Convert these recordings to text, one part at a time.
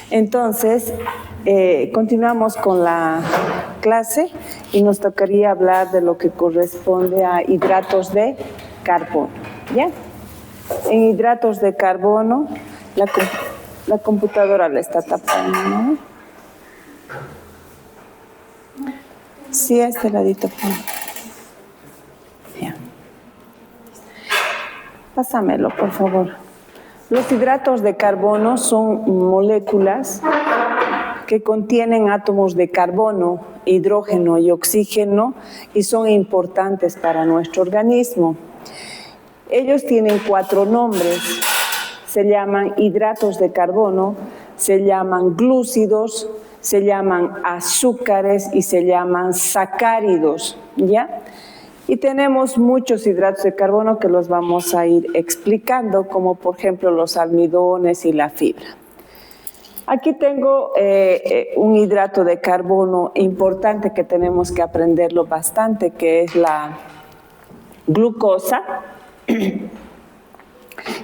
Entonces, continuamos con la clase y nos tocaría hablar de lo que corresponde a hidratos de carbono. ¿Ya? En hidratos de carbono, la computadora la está tapando, ¿no? Sí, a este ladito. Bien. Pásamelo, por favor. Los hidratos de carbono son moléculas que contienen átomos de carbono, hidrógeno y oxígeno y son importantes para nuestro organismo. Ellos tienen 4 nombres. Se llaman hidratos de carbono, se llaman glúcidos, se llaman azúcares y se llaman sacáridos, ¿ya? Y tenemos muchos hidratos de carbono que los vamos a ir explicando, como por ejemplo los almidones y la fibra. Aquí tengo un hidrato de carbono importante que tenemos que aprenderlo bastante, que es la glucosa,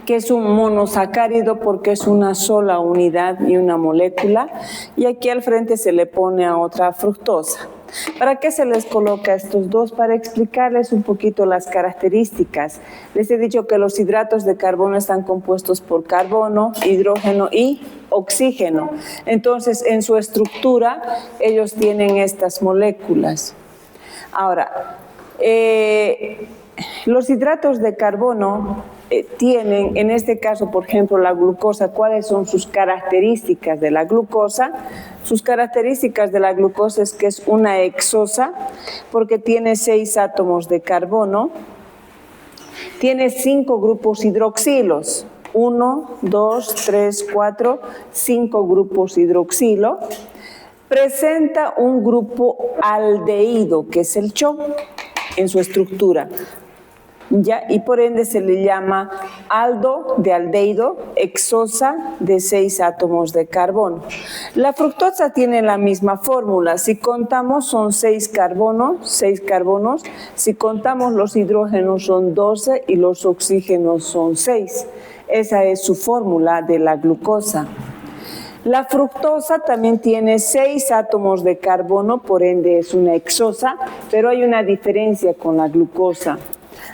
que es un monosacárido porque es una sola unidad y una molécula, y aquí al frente se le pone a otra fructosa. ¿Para qué se les coloca estos dos? Para explicarles un poquito las características. Les he dicho que los hidratos de carbono están compuestos por carbono, hidrógeno y oxígeno. Entonces, en su estructura, ellos tienen estas moléculas. Ahora, los hidratos de carbono tienen, en este caso, por ejemplo, la glucosa. ¿Cuáles son sus características de la glucosa? Sus características de la glucosa es que es una hexosa, porque tiene 6 átomos de carbono, tiene 5 grupos hidroxilos, 1, 2, 3, 4, 5 grupos hidroxilo, presenta un grupo aldehído, que es el CHO, en su estructura. ¿Ya? Y por ende se le llama aldo de aldehído, hexosa de 6 átomos de carbono. La fructosa tiene la misma fórmula. Si contamos son 6 carbonos. Si contamos los hidrógenos son 12 y los oxígenos son 6. Esa es su fórmula de la glucosa. La fructosa también tiene 6 átomos de carbono, por ende es una hexosa, pero hay una diferencia con la glucosa,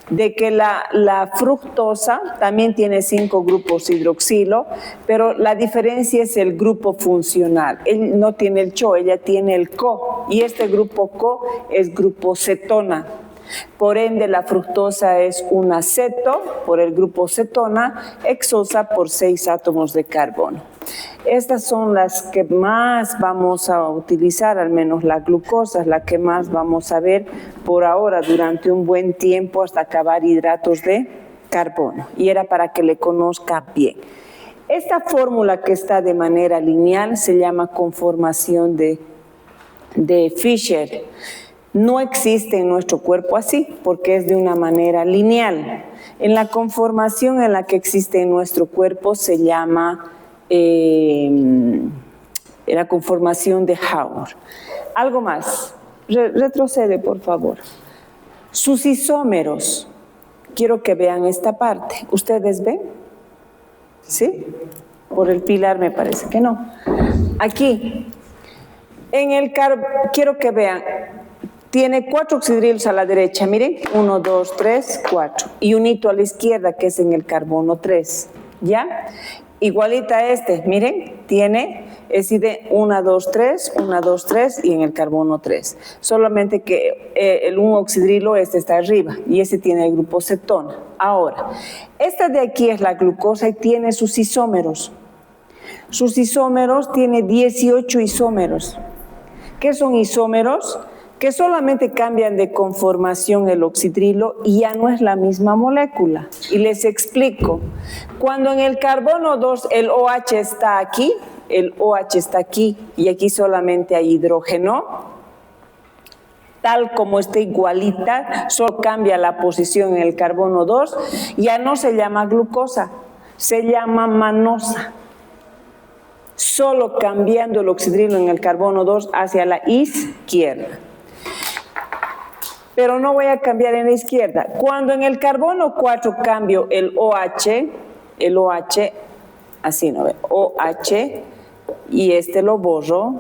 de que la fructosa también tiene 5 grupos hidroxilo, pero la diferencia es el grupo funcional. Él no tiene el CHO, ella tiene el CO, y este grupo CO es grupo cetona. Por ende, la fructosa es un aceto por el grupo cetona, hexosa por 6 átomos de carbono. Estas son las que más vamos a utilizar, al menos la glucosa es la que más vamos a ver por ahora durante un buen tiempo hasta acabar hidratos de carbono. Y era para que le conozca bien. Esta fórmula que está de manera lineal se llama conformación de Fischer. No existe en nuestro cuerpo así, porque es de una manera lineal. En la conformación en la que existe en nuestro cuerpo se llama la conformación de Haber. Algo más. Retrocede, por favor. Sus isómeros. Quiero que vean esta parte. ¿Ustedes ven? ¿Sí? Por el pilar me parece que no. Aquí. Quiero que vean. Tiene 4 oxidrilos a la derecha, miren, 1, 2, 3, 4, y un hito a la izquierda que es en el carbono 3, ¿ya? Igualita a este, miren, es de 1, 2, 3, 1, 2, 3 y en el carbono 3, solamente que el 1 oxidrilo está arriba y ese tiene el grupo cetona. Ahora, esta de aquí es la glucosa y tiene sus isómeros. Sus isómeros tiene 18 isómeros. ¿Qué son isómeros? Que solamente cambian de conformación el oxidrilo y ya no es la misma molécula. Y les explico. Cuando en el carbono 2 el OH está aquí y aquí solamente hay hidrógeno, tal como está igualita, solo cambia la posición en el carbono 2, ya no se llama glucosa, se llama manosa. Solo cambiando el oxidrilo en el carbono 2 hacia la izquierda. Pero no voy a cambiar en la izquierda. Cuando en el carbono 4 cambio el OH así, ¿no ve? OH, y este lo borro.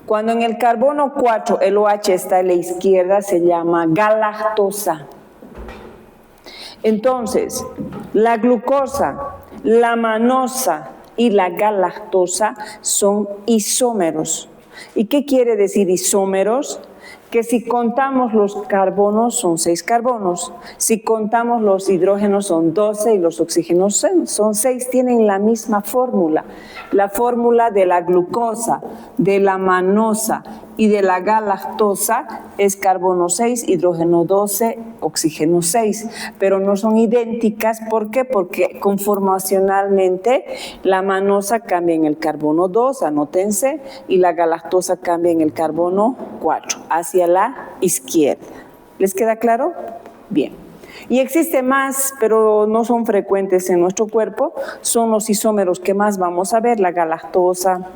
Cuando en el carbono 4 el OH está a la izquierda, se llama galactosa. Entonces, la glucosa, la manosa y la galactosa son isómeros. ¿Y qué quiere decir isómeros? Que si contamos los carbonos son 6 carbonos, si contamos los hidrógenos son 12 y los oxígenos son 6, tienen la misma fórmula. La fórmula de la glucosa, de la manosa y de la galactosa es carbono 6, hidrógeno 12, oxígeno 6, pero no son idénticas. ¿Por qué? Porque conformacionalmente la manosa cambia en el carbono 2, anótense, y la galactosa cambia en el carbono 4, hacia la izquierda. ¿Les queda claro? Bien. Y existe más, pero no son frecuentes en nuestro cuerpo, son los isómeros que más vamos a ver, la galactosa,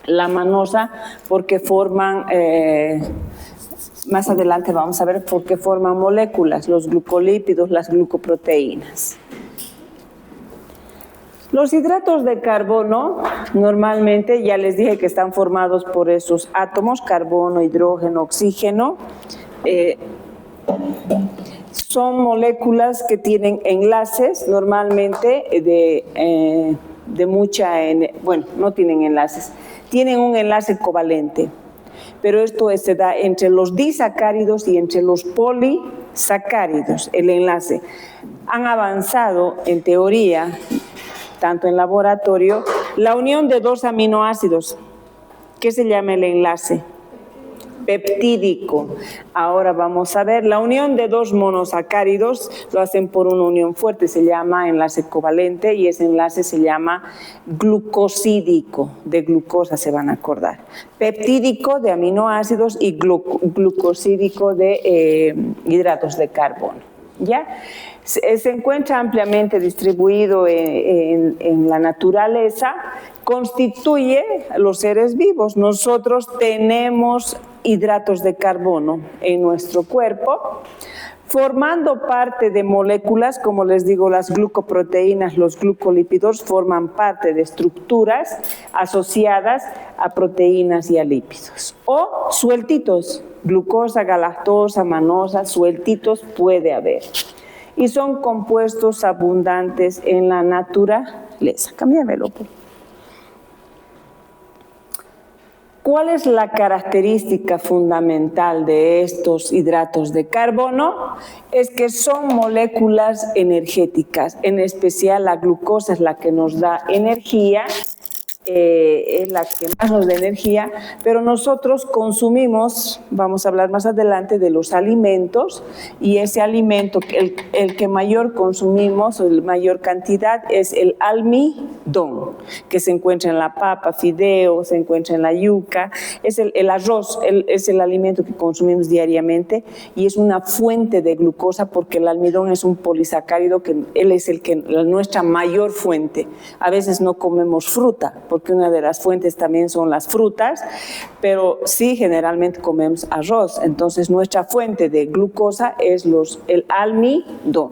la manosa, porque forman, más adelante vamos a ver por qué forman moléculas, los glucolípidos, las glucoproteínas. Los hidratos de carbono, normalmente, ya les dije que están formados por esos átomos, carbono, hidrógeno, oxígeno. Son moléculas que tienen enlaces, normalmente de mucha, bueno, no tienen enlaces, tienen un enlace covalente, pero esto se da entre los disacáridos y entre los polisacáridos, el enlace. Han avanzado en teoría, tanto en laboratorio, la unión de 2 aminoácidos, ¿qué se llama el enlace? Peptídico. Ahora vamos a ver, la unión de 2 monosacáridos lo hacen por una unión fuerte, se llama enlace covalente, y ese enlace se llama glucosídico, de glucosa se van a acordar. Peptídico de aminoácidos y glucosídico de hidratos de carbono. ¿Ya? Se encuentra ampliamente distribuido en la naturaleza, constituye los seres vivos. Nosotros tenemos hidratos de carbono en nuestro cuerpo, formando parte de moléculas, como les digo, las glucoproteínas, los glucolípidos forman parte de estructuras asociadas a proteínas y a lípidos. O sueltitos, glucosa, galactosa, manosa, sueltitos puede haber. Y son compuestos abundantes en la naturaleza. Cámbiamelo, por favor. ¿Cuál es la característica fundamental de estos hidratos de carbono? Es que son moléculas energéticas, en especial la glucosa es la que nos da energía, es la que más nos da energía, pero nosotros consumimos, vamos a hablar más adelante de los alimentos, y ese alimento, el que mayor consumimos, o la mayor cantidad, es el almidón, que se encuentra en la papa, fideo, se encuentra en la yuca, es el arroz, es el alimento que consumimos diariamente, y es una fuente de glucosa, porque el almidón es un polisacárido, que él es nuestra mayor fuente. A veces no comemos fruta, porque una de las fuentes también son las frutas, pero sí generalmente comemos arroz. Entonces nuestra fuente de glucosa es el almidón.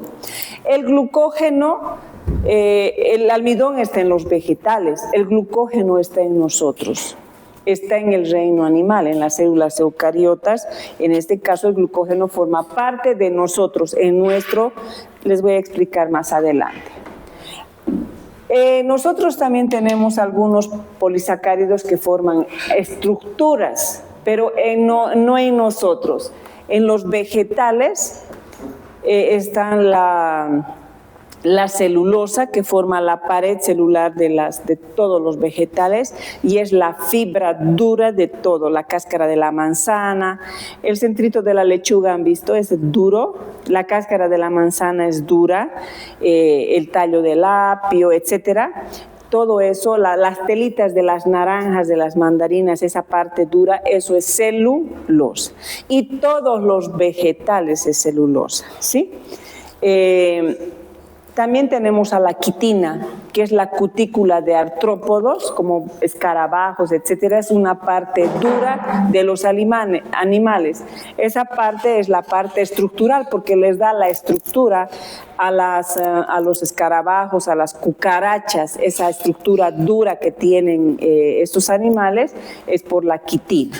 El glucógeno, el almidón está en los vegetales, el glucógeno está en nosotros. Está en el reino animal, en las células eucariotas. En este caso el glucógeno forma parte de nosotros, les voy a explicar más adelante. Nosotros también tenemos algunos polisacáridos que forman estructuras, pero no en nosotros. En los vegetales están la celulosa, que forma la pared celular de todos los vegetales, y es la fibra dura de todo, la cáscara de la manzana, el centrito de la lechuga, ¿han visto? Es duro, la cáscara de la manzana es dura, el tallo del apio, etcétera. Todo eso, las telitas de las naranjas, de las mandarinas, esa parte dura, eso es celulosa. Y todos los vegetales es celulosa, ¿sí? También tenemos a la quitina, que es la cutícula de artrópodos, como escarabajos, etcétera. Es una parte dura de los animales. Esa parte es la parte estructural, porque les da la estructura a los escarabajos, a las cucarachas. Esa estructura dura que tienen estos animales es por la quitina.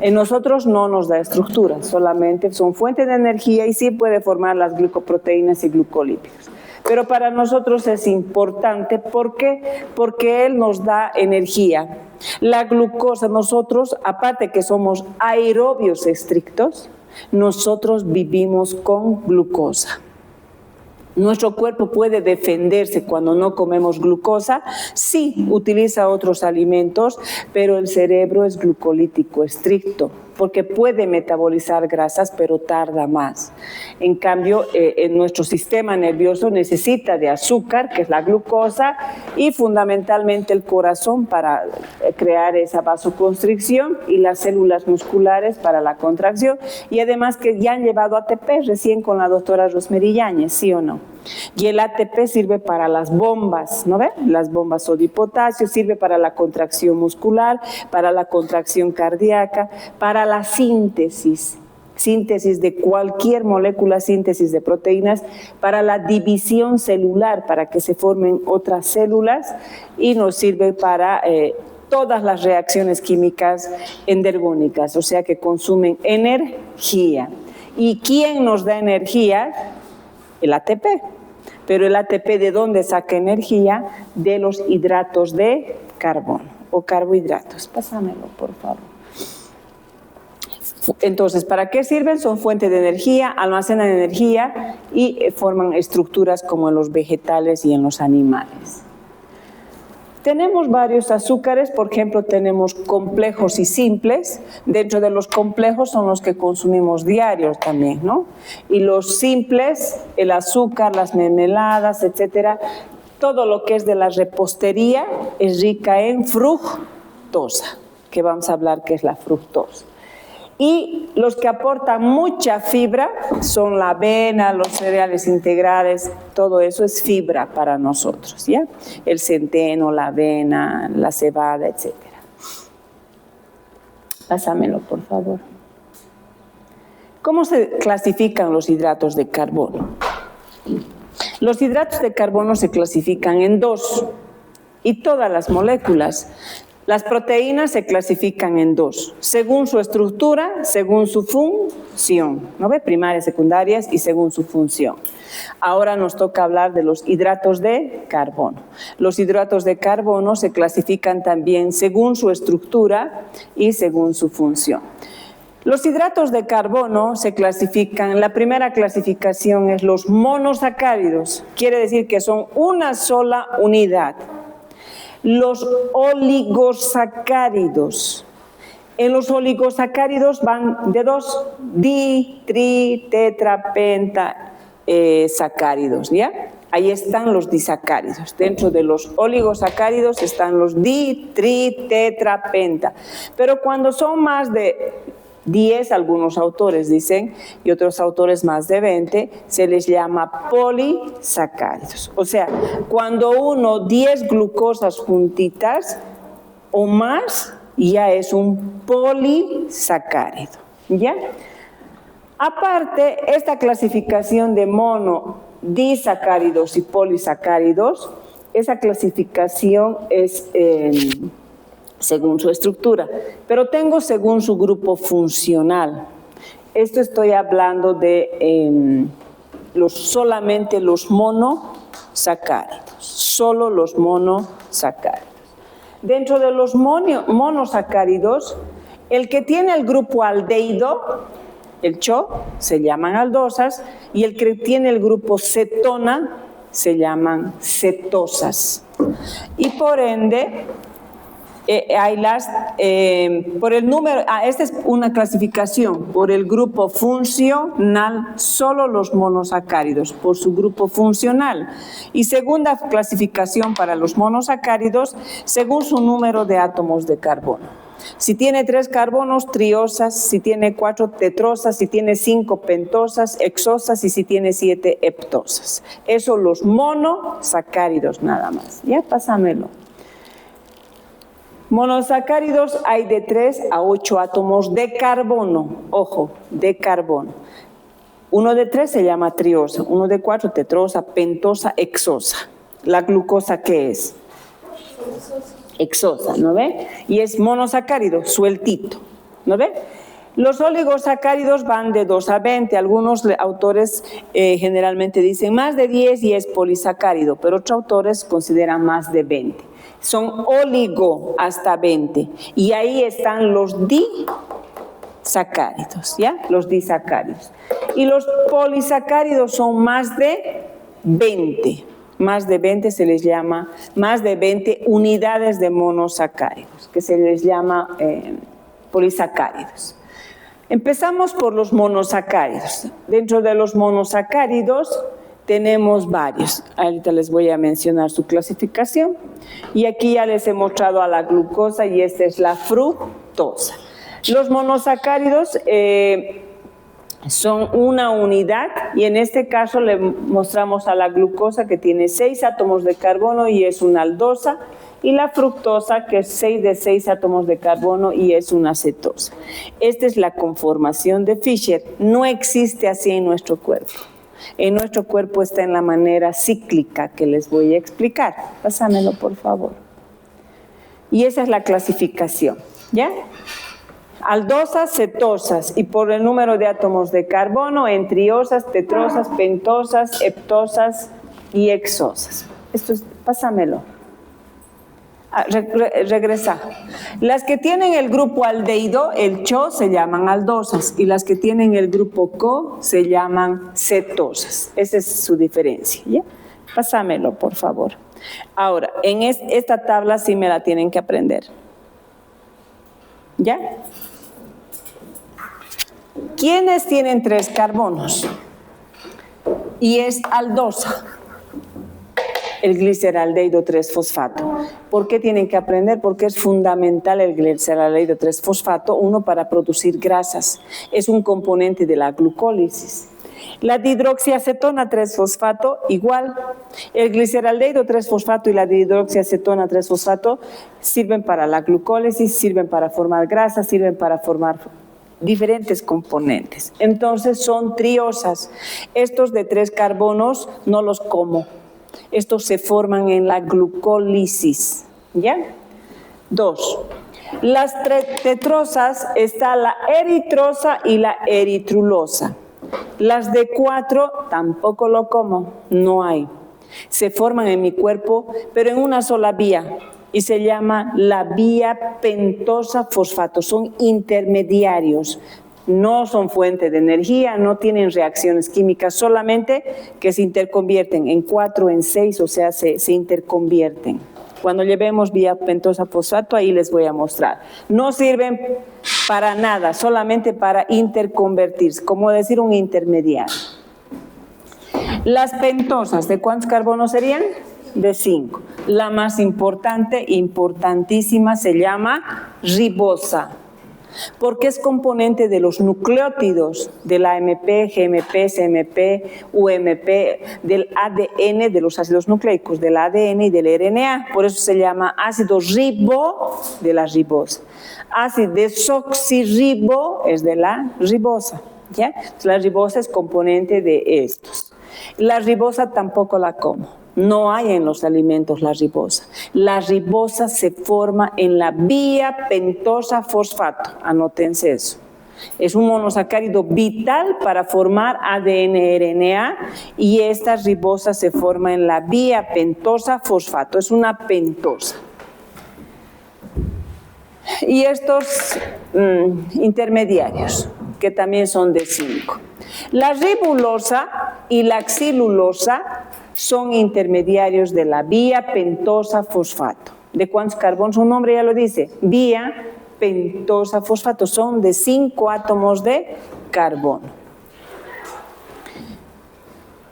En nosotros no nos da estructura, solamente son fuente de energía y sí puede formar las glicoproteínas y glucolípidos. Pero para nosotros es importante, ¿por qué? Porque él nos da energía. La glucosa, nosotros, aparte que somos aerobios estrictos, nosotros vivimos con glucosa. Nuestro cuerpo puede defenderse cuando no comemos glucosa, sí utiliza otros alimentos, pero el cerebro es glucolítico estricto, porque puede metabolizar grasas, pero tarda más. En cambio, en nuestro sistema nervioso necesita de azúcar, que es la glucosa, y fundamentalmente el corazón para crear esa vasoconstricción y las células musculares para la contracción, y además que ya han llevado ATP recién con la doctora Rosemary Yáñez, ¿sí o no? Y el ATP sirve para las bombas, ¿no ve? Las bombas sodio y potasio, sirve para la contracción muscular, para la contracción cardíaca, para la síntesis de cualquier molécula, síntesis de proteínas, para la división celular, para que se formen otras células, y nos sirve para todas las reacciones químicas endergónicas, o sea que consumen energía. ¿Y quién nos da energía? El ATP. Pero el ATP, ¿de dónde saca energía? De los hidratos de carbono o carbohidratos. Pásamelo, por favor. Entonces, ¿para qué sirven? Son fuente de energía, almacenan energía y forman estructuras como en los vegetales y en los animales. Tenemos varios azúcares, por ejemplo, tenemos complejos y simples. Dentro de los complejos son los que consumimos diarios también, ¿no? Y los simples, el azúcar, las mermeladas, etcétera, todo lo que es de la repostería es rica en fructosa, que vamos a hablar que es la fructosa. Y los que aportan mucha fibra son la avena, los cereales integrales, todo eso es fibra para nosotros, ¿ya? El centeno, la avena, la cebada, etc. Pásamelo, por favor. ¿Cómo se clasifican los hidratos de carbono? Los hidratos de carbono se clasifican en dos, y todas las moléculas. Las proteínas se clasifican en dos, según su estructura, según su función, ¿no ve? Primarias, secundarias y según su función. Ahora nos toca hablar de los hidratos de carbono. Los hidratos de carbono se clasifican también según su estructura y según su función. Los hidratos de carbono se clasifican, la primera clasificación es los monosacáridos, quiere decir que son una sola unidad. Los oligosacáridos. En los oligosacáridos van de dos, di, tri, tetra, penta, sacáridos, ¿ya? Ahí están los disacáridos. Dentro de los oligosacáridos están los di, tri, tetra, penta. Pero cuando son más de 10, algunos autores dicen, y otros autores más de 20, se les llama polisacáridos. O sea, cuando 10 glucosas juntitas o más, ya es un polisacárido, ¿ya? Aparte, esta clasificación de disacáridos y polisacáridos, esa clasificación es según su estructura, pero tengo según su grupo funcional. Esto estoy hablando de solamente los monosacáridos, solo los monosacáridos. Dentro de los monosacáridos, el que tiene el grupo aldehído, el CHO, se llaman aldosas, y el que tiene el grupo cetona, se llaman cetosas. Y por ende, hay por el número, esta es una clasificación por el grupo funcional, solo los monosacáridos por su grupo funcional, y segunda clasificación para los monosacáridos según su número de átomos de carbono. Si tiene 3 carbonos, triosas. Si tiene 4, tetrosas. Si tiene 5, pentosas, hexosas. Y si tiene 7, heptosas. Eso los monosacáridos nada más. Ya, pásamelo. Monosacáridos hay de 3 a 8 átomos de carbono. Ojo, de carbono. Uno de 3 se llama triosa. Uno de 4, tetrosa, pentosa, hexosa. ¿La glucosa qué es? Hexosa, ¿no ve? Y es monosacárido, sueltito, ¿no ve? Los oligosacáridos van de 2 a 20. Algunos autores generalmente dicen más de 10 y es polisacárido, pero otros autores consideran más de 20. Son oligo hasta 20. Y ahí están los disacáridos, ¿ya? Los disacáridos. Y los polisacáridos son más de 20. Más de 20 se les llama, más de 20 unidades de monosacáridos, que se les llama polisacáridos. Empezamos por los monosacáridos. Dentro de los monosacáridos tenemos varios. Ahorita les voy a mencionar su clasificación. Y aquí ya les he mostrado a la glucosa y esta es la fructosa. Los monosacáridos son una unidad y en este caso le mostramos a la glucosa que tiene 6 átomos de carbono y es una aldosa, y la fructosa que es 6 de 6 átomos de carbono y es una cetosa. Esta es la conformación de Fischer. No existe así en nuestro cuerpo. En nuestro cuerpo está en la manera cíclica que les voy a explicar. Pásamelo, por favor. Y esa es la clasificación, ¿ya? Aldosas, cetosas, y por el número de átomos de carbono, en triosas, tetrosas, pentosas, heptosas y hexosas. Esto es, pásamelo. Regresa. Las que tienen el grupo aldehído, el CHO, se llaman aldosas, y las que tienen el grupo CO se llaman cetosas. Esa es su diferencia, ¿ya? Pásamelo, por favor. Ahora, en esta tabla sí me la tienen que aprender. ¿Ya? ¿Quiénes tienen 3 carbonos? Y es aldosa. El gliceraldehído 3-fosfato. ¿Por qué tienen que aprender? Porque es fundamental el gliceraldehído 3-fosfato, uno, para producir grasas. Es un componente de la glucólisis. La dihidroxiacetona 3-fosfato, igual. El gliceraldehído 3-fosfato y la dihidroxiacetona 3-fosfato sirven para la glucólisis, sirven para formar grasas, sirven para formar diferentes componentes. Entonces son triosas. Estos de 3 carbonos no los como. Estos se forman en la glucólisis, ¿ya? 2. Las tetrosas está la eritrosa y la eritrulosa. Las de 4 tampoco lo como, no hay. Se forman en mi cuerpo, pero en una sola vía, y se llama la vía pentosa fosfato. Son intermediarios. No son fuente de energía, no tienen reacciones químicas, solamente que se interconvierten en 4, en 6, o sea, se interconvierten. Cuando llevemos vía pentosa fosfato, ahí les voy a mostrar. No sirven para nada, solamente para interconvertirse, como decir un intermediario. Las pentosas, ¿de cuántos carbonos serían? De 5. La más importante, importantísima, se llama ribosa, porque es componente de los nucleótidos, del AMP, GMP, CMP, UMP, del ADN, de los ácidos nucleicos, del ADN y del RNA. Por eso se llama ácido ribo de la ribosa. Ácido desoxirribo es de la ribosa, ¿ya? La ribosa es componente de estos. La ribosa tampoco la como. No hay en los alimentos la ribosa. La ribosa se forma en la vía pentosa fosfato. Anótense eso. Es un monosacárido vital para formar ADN, RNA, y esta ribosa se forma en la vía pentosa fosfato. Es una pentosa. Y estos intermediarios, que también son de 5. La ribulosa y la xilulosa son intermediarios de la vía pentosa fosfato. ¿De cuántos carbonos? Su nombre ya lo dice, vía pentosa fosfato. Son de 5 átomos de carbono.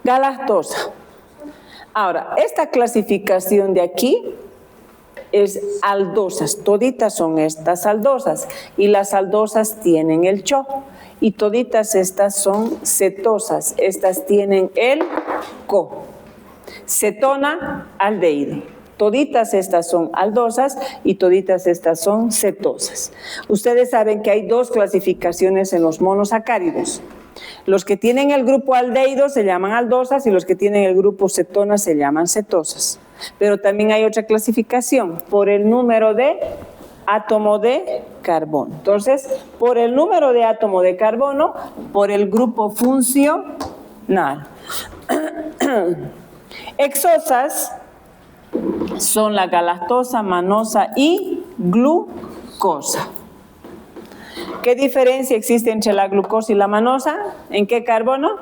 Galactosa. Ahora, esta clasificación de aquí es aldosas, toditas son estas aldosas y las aldosas tienen el CHO y toditas estas son cetosas, estas tienen el CO. Cetona, aldehído. Toditas estas son aldosas y toditas estas son cetosas. Ustedes saben que hay dos clasificaciones en los monosacáridos. Los que tienen el grupo aldehído se llaman aldosas y los que tienen el grupo cetona se llaman cetosas. Pero también hay otra clasificación por el número de átomo de carbono. Entonces, por el número de átomo de carbono, por el grupo funcional. Hexosas son la galactosa, manosa y glucosa. ¿Qué diferencia existe entre la glucosa y la manosa? ¿En qué carbono?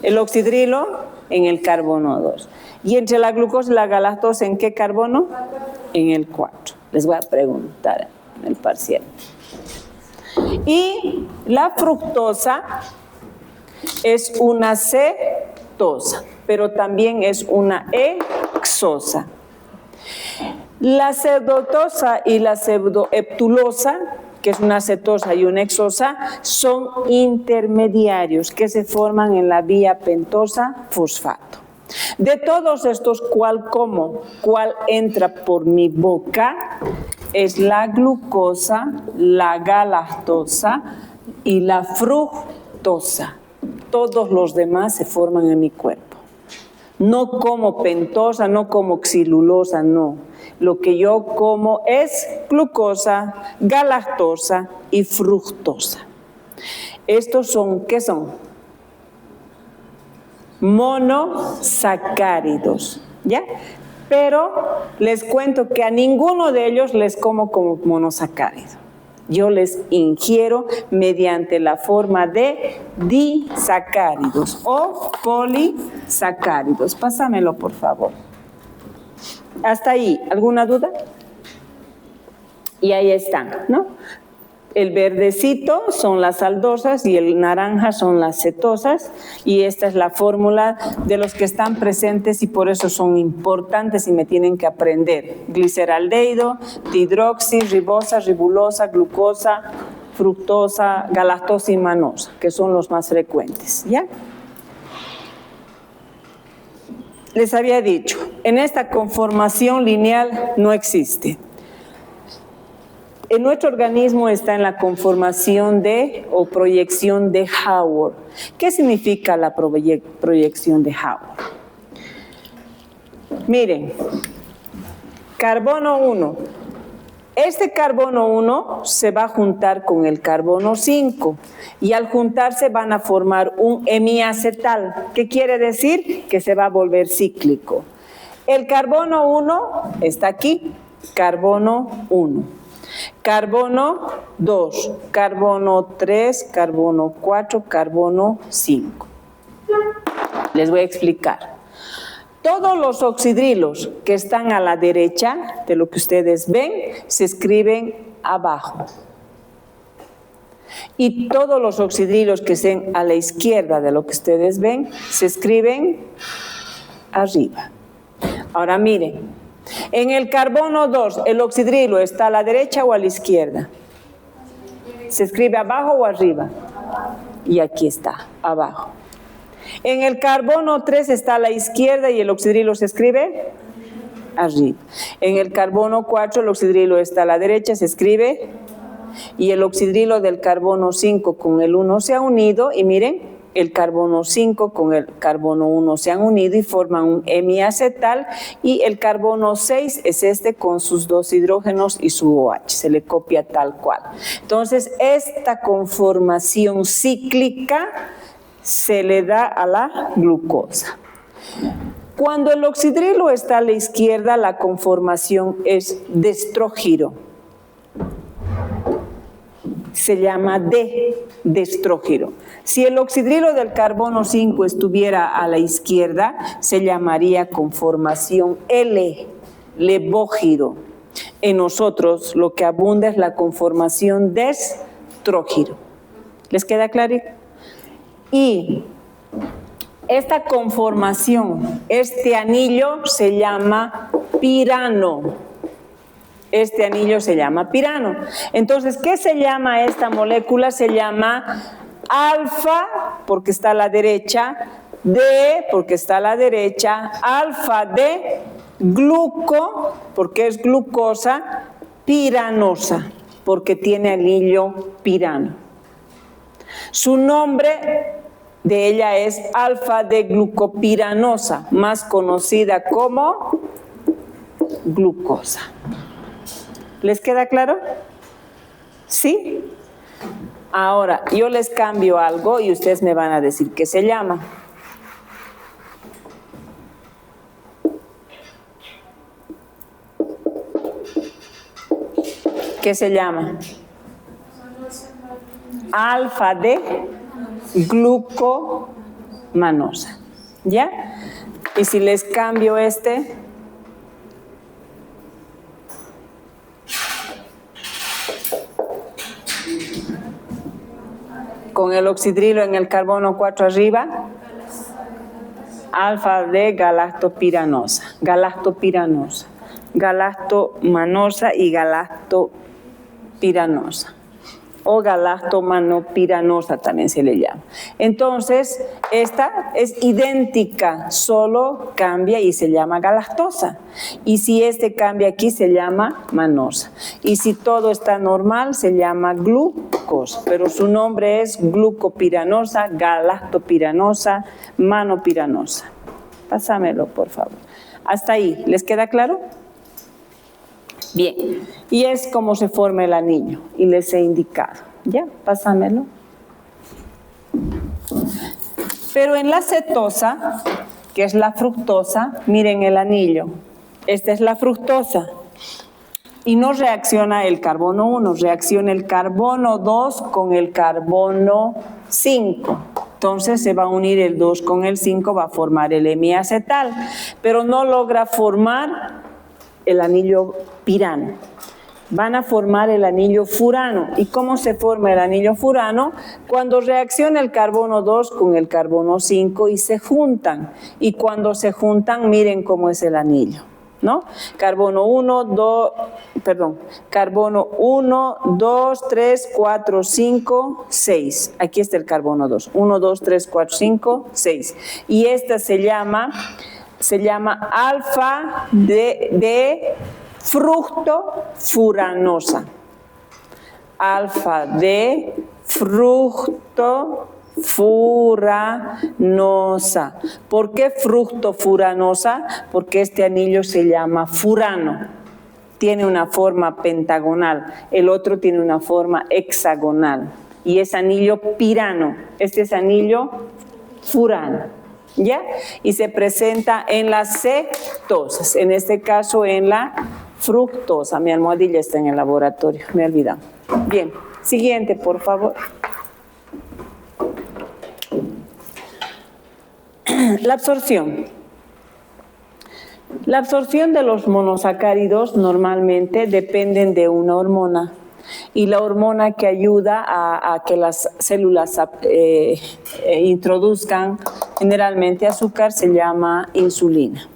El oxidrilo en el carbono 2. ¿Y entre la glucosa y la galactosa en qué carbono? En el 4. Les voy a preguntar en el parcial. Y la fructosa es una cetosa, pero también es una hexosa. La pseudotosa y la pseudoheptulosa, que es una cetosa y una hexosa, son intermediarios que se forman en la vía pentosa fosfato. De todos estos, ¿cuál entra por mi boca? Es la glucosa, la galactosa y la fructosa. Todos los demás se forman en mi cuerpo. No como pentosa, no como xilulosa, no. Lo que yo como es glucosa, galactosa y fructosa. Estos son, ¿qué son? Monosacáridos, ¿ya? Pero les cuento que a ninguno de ellos les como monosacárido. Yo les ingiero mediante la forma de disacáridos o polisacáridos. Pásamelo, por favor. Hasta ahí, ¿alguna duda? Y ahí están, ¿no? El verdecito son las aldosas y el naranja son las cetosas, y esta es la fórmula de los que están presentes y por eso son importantes y me tienen que aprender. Gliceraldehído, dihidroxi, ribosa, ribulosa, glucosa, fructosa, galactosa y manosa, que son los más frecuentes, ¿ya? Les había dicho, en esta conformación lineal no existe. En nuestro organismo está en la conformación de o proyección de Haworth. ¿Qué significa la proyección de Haworth? Miren, carbono 1. Este carbono 1 se va a juntar con el carbono 5 y al juntarse van a formar un hemiacetal. ¿Qué quiere decir? Que se va a volver cíclico. El carbono 1 está aquí, carbono 1. Carbono 2, carbono 3, carbono 4, carbono 5. Les voy a explicar. Todos los oxidrilos que están a la derecha de lo que ustedes ven se escriben abajo. Y todos los oxidrilos que estén a la izquierda de lo que ustedes ven se escriben arriba. Ahora miren. En el carbono 2, ¿el oxidrilo está a la derecha o a la izquierda? ¿Se escribe abajo o arriba? Y aquí está, abajo. En el carbono 3 está a la izquierda y el oxidrilo se escribe arriba. En el carbono 4 el oxidrilo está a la derecha, se escribe, y el oxidrilo del carbono 5 con el 1 se ha unido, y miren, el carbono 5 con el carbono 1 se han unido y forman un hemiacetal, y el carbono 6 es este con sus dos hidrógenos y su OH, se le copia tal cual. Entonces, esta conformación cíclica se le da a la glucosa. Cuando el oxidrilo está a la izquierda, la conformación es destrógiro. Se llama destrógiro. Si el oxidrilo del carbono 5 estuviera a la izquierda, se llamaría conformación levógiro. En nosotros lo que abunda es la conformación destrógiro. ¿Les queda claro? Y esta conformación, este anillo se llama pirano. Este anillo se llama pirano. Entonces, ¿qué se llama esta molécula? Se llama alfa, porque está a la derecha, D, porque está a la derecha, alfa de gluco, porque es glucosa, piranosa, porque tiene anillo pirano. Su nombre de ella es alfa de glucopiranosa, más conocida como glucosa. ¿Les queda claro? ¿Sí? Ahora, yo les cambio algo y ustedes me van a decir qué se llama. ¿Qué se llama? Alfa de glucomanosa. ¿Ya? Y si les cambio este, con el oxidrilo en el carbono 4 arriba, alfa de galactopiranosa, galactomanosa y galactopiranosa, o galactomanopiranosa también se le llama. Entonces, esta es idéntica, solo cambia y se llama galactosa. Y si este cambia aquí, se llama manosa. Y si todo está normal, se llama glucosa. Pero su nombre es glucopiranosa, galactopiranosa, manopiranosa. Pásamelo, por favor. Hasta ahí, ¿les queda claro? Bien, y es como se forma el anillo, y les he indicado. ¿Ya? Pásamelo. Pero en la cetosa, que es la fructosa, miren el anillo. Esta es la fructosa. Y no reacciona el carbono 1, reacciona el carbono 2 con el carbono 5. Entonces se va a unir el 2 con el 5, va a formar el hemiacetal, pero no logra formar el anillo pirano. Van a formar el anillo furano. ¿Y cómo se forma el anillo furano? Cuando reacciona el carbono 2 con el carbono 5 y se juntan. Y cuando se juntan, miren cómo es el anillo, ¿no? Carbono 1, 2, carbono 1, 2, 3, 4, 5, 6. Aquí está el carbono 2. 1, 2, 3, 4, 5, 6. Y esta se llama alfa de fructofuranosa. Alfa de fructofuranosa. ¿Por qué fructofuranosa? Porque este anillo se llama furano. Tiene una forma pentagonal. El otro tiene una forma hexagonal. Y es anillo pirano. Este es anillo furano. ¿Ya? Y se presenta en las cetosas, en este caso en la fructosa. Mi almohadilla está en el laboratorio, me he olvidado. Bien, siguiente, por favor. La absorción. La absorción de los monosacáridos normalmente dependen de una hormona. Y la hormona que ayuda a que las células introduzcan generalmente azúcar se llama insulina.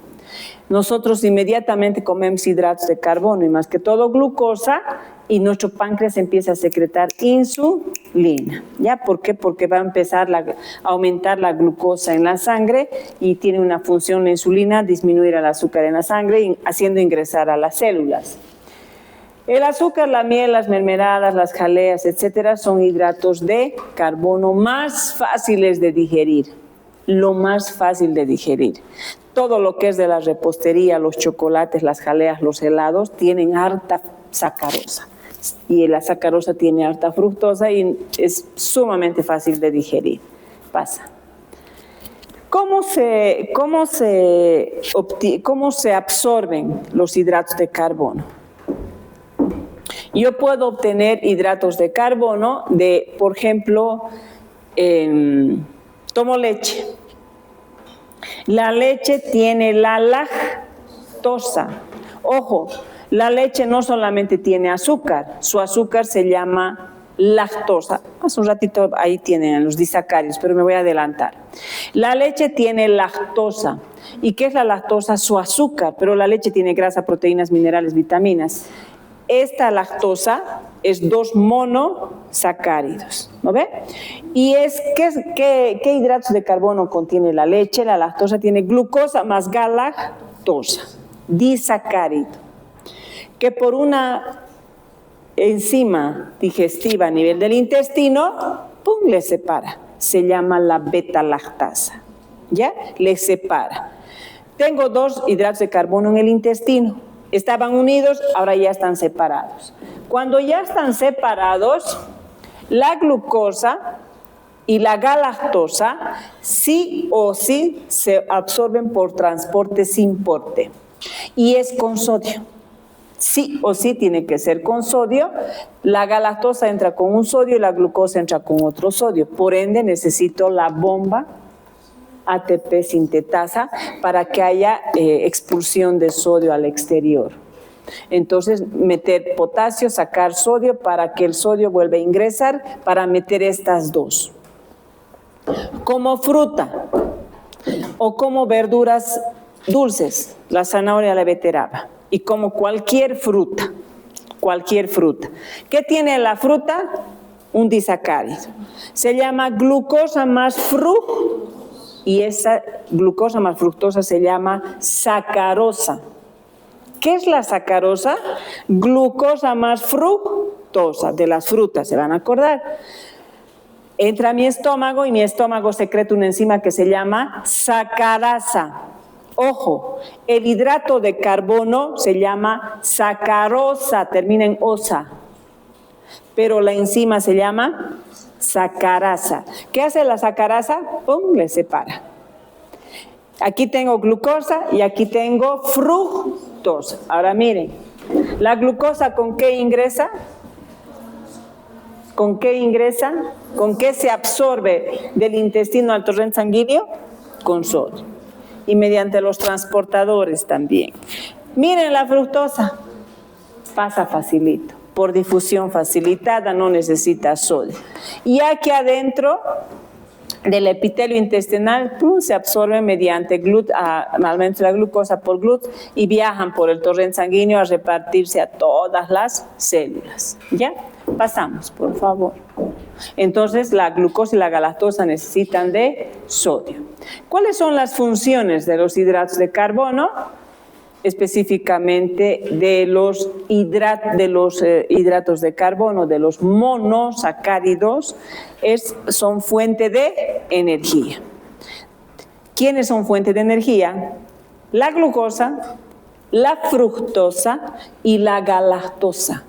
Nosotros inmediatamente comemos hidratos de carbono y más que todo glucosa y nuestro páncreas empieza a secretar insulina. ¿Ya? ¿Por qué? Porque va a empezar a aumentar la glucosa en la sangre y tiene una función la insulina, disminuir el azúcar en la sangre haciendo ingresar a las células. El azúcar, la miel, las mermeladas, las jaleas, etcétera, son hidratos de carbono más fáciles de digerir. Lo más fácil de digerir. Todo lo que es de la repostería, los chocolates, las jaleas, los helados, tienen harta sacarosa. Y la sacarosa tiene harta fructosa y es sumamente fácil de digerir. Pasa. ¿Cómo se absorben los hidratos de carbono? Yo puedo obtener hidratos de carbono de, por ejemplo, tomo leche. La leche tiene la lactosa. Ojo, la leche no solamente tiene azúcar, su azúcar se llama lactosa. Hace un ratito ahí tienen los disacáridos, pero me voy a adelantar. La leche tiene lactosa. ¿Y qué es la lactosa? Su azúcar, pero la leche tiene grasa, proteínas, minerales, vitaminas. esta lactosa es 2 monosacáridos, ¿no ve? Y ¿qué hidratos de carbono contiene la leche? La lactosa tiene glucosa más galactosa, disacárido, que por una enzima digestiva a nivel del intestino, ¡pum!, le separa. Se llama la beta-lactasa, ¿ya? Le separa. Tengo 2 hidratos de carbono en el intestino. Estaban unidos, ahora ya están separados. Cuando ya están separados, la glucosa y la galactosa sí o sí se absorben por transporte sin porte. Y es con sodio. Sí o sí tiene que ser con sodio. La galactosa entra con un sodio y la glucosa entra con otro sodio. Por ende, necesito la bomba ATP sintetasa para que haya expulsión de sodio al exterior. Entonces, meter potasio, sacar sodio para que el sodio vuelva a ingresar, para meter estas 2. Como fruta o como verduras dulces, la zanahoria, la beterraga, y como cualquier fruta. ¿Qué tiene la fruta? Un disacárido. Se llama glucosa más fructosa. Y esa glucosa más fructosa se llama sacarosa. ¿Qué es la sacarosa? Glucosa más fructosa, de las frutas, se van a acordar. Entra a mi estómago y mi estómago secreta una enzima que se llama sacarasa. Ojo, el hidrato de carbono se llama sacarosa, termina en osa, pero la enzima se llama sacarasa. ¿Qué hace la sacarasa? ¡Pum!, le separa. Aquí tengo glucosa y aquí tengo fructosa. Ahora miren, ¿la glucosa con qué ingresa? ¿Con qué ingresa? ¿Con qué se absorbe del intestino al torrente sanguíneo? Con sodio. Y mediante los transportadores también. Miren la fructosa, pasa facilito. Por difusión facilitada, no necesita sodio. Y aquí adentro del epitelio intestinal se absorbe mediante la glucosa por GLUT y viajan por el torrente sanguíneo a repartirse a todas las células. ¿Ya? Pasamos, por favor. Entonces, la glucosa y la galactosa necesitan de sodio. ¿Cuáles son las funciones de los hidratos de carbono? Específicamente de los hidratos de carbono, de los monosacáridos, son fuente de energía. ¿Quiénes son fuente de energía? La glucosa, la fructosa y la galactosa.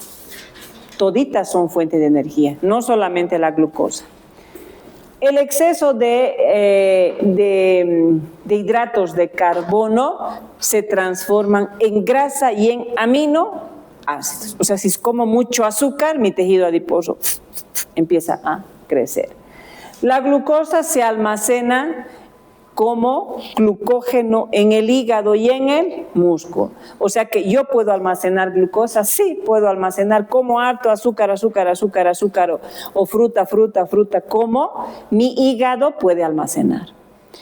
Toditas son fuente de energía, no solamente la glucosa. El exceso de hidratos de carbono se transforman en grasa y en aminoácidos. O sea, si como mucho azúcar, mi tejido adiposo empieza a crecer. La glucosa se almacena como glucógeno en el hígado y en el músculo. O sea que yo puedo almacenar glucosa, sí, puedo almacenar como harto azúcar, o fruta, como mi hígado puede almacenar.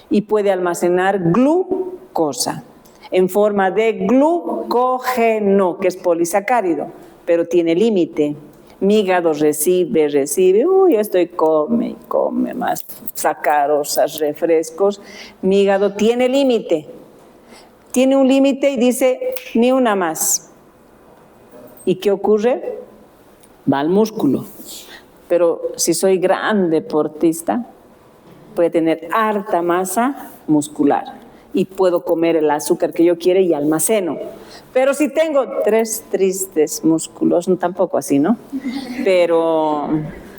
Y puede almacenar glucosa en forma de glucógeno, que es polisacárido, pero tiene límite. Mi hígado recibe, estoy come más sacarosas, refrescos. Mi hígado tiene límite. Tiene un límite y dice, ni una más. ¿Y qué ocurre? Va al músculo. Pero si soy gran deportista, puede tener harta masa muscular y puedo comer el azúcar que yo quiera y almaceno. Pero si tengo 3 tristes músculos, no, tampoco así, ¿no? Pero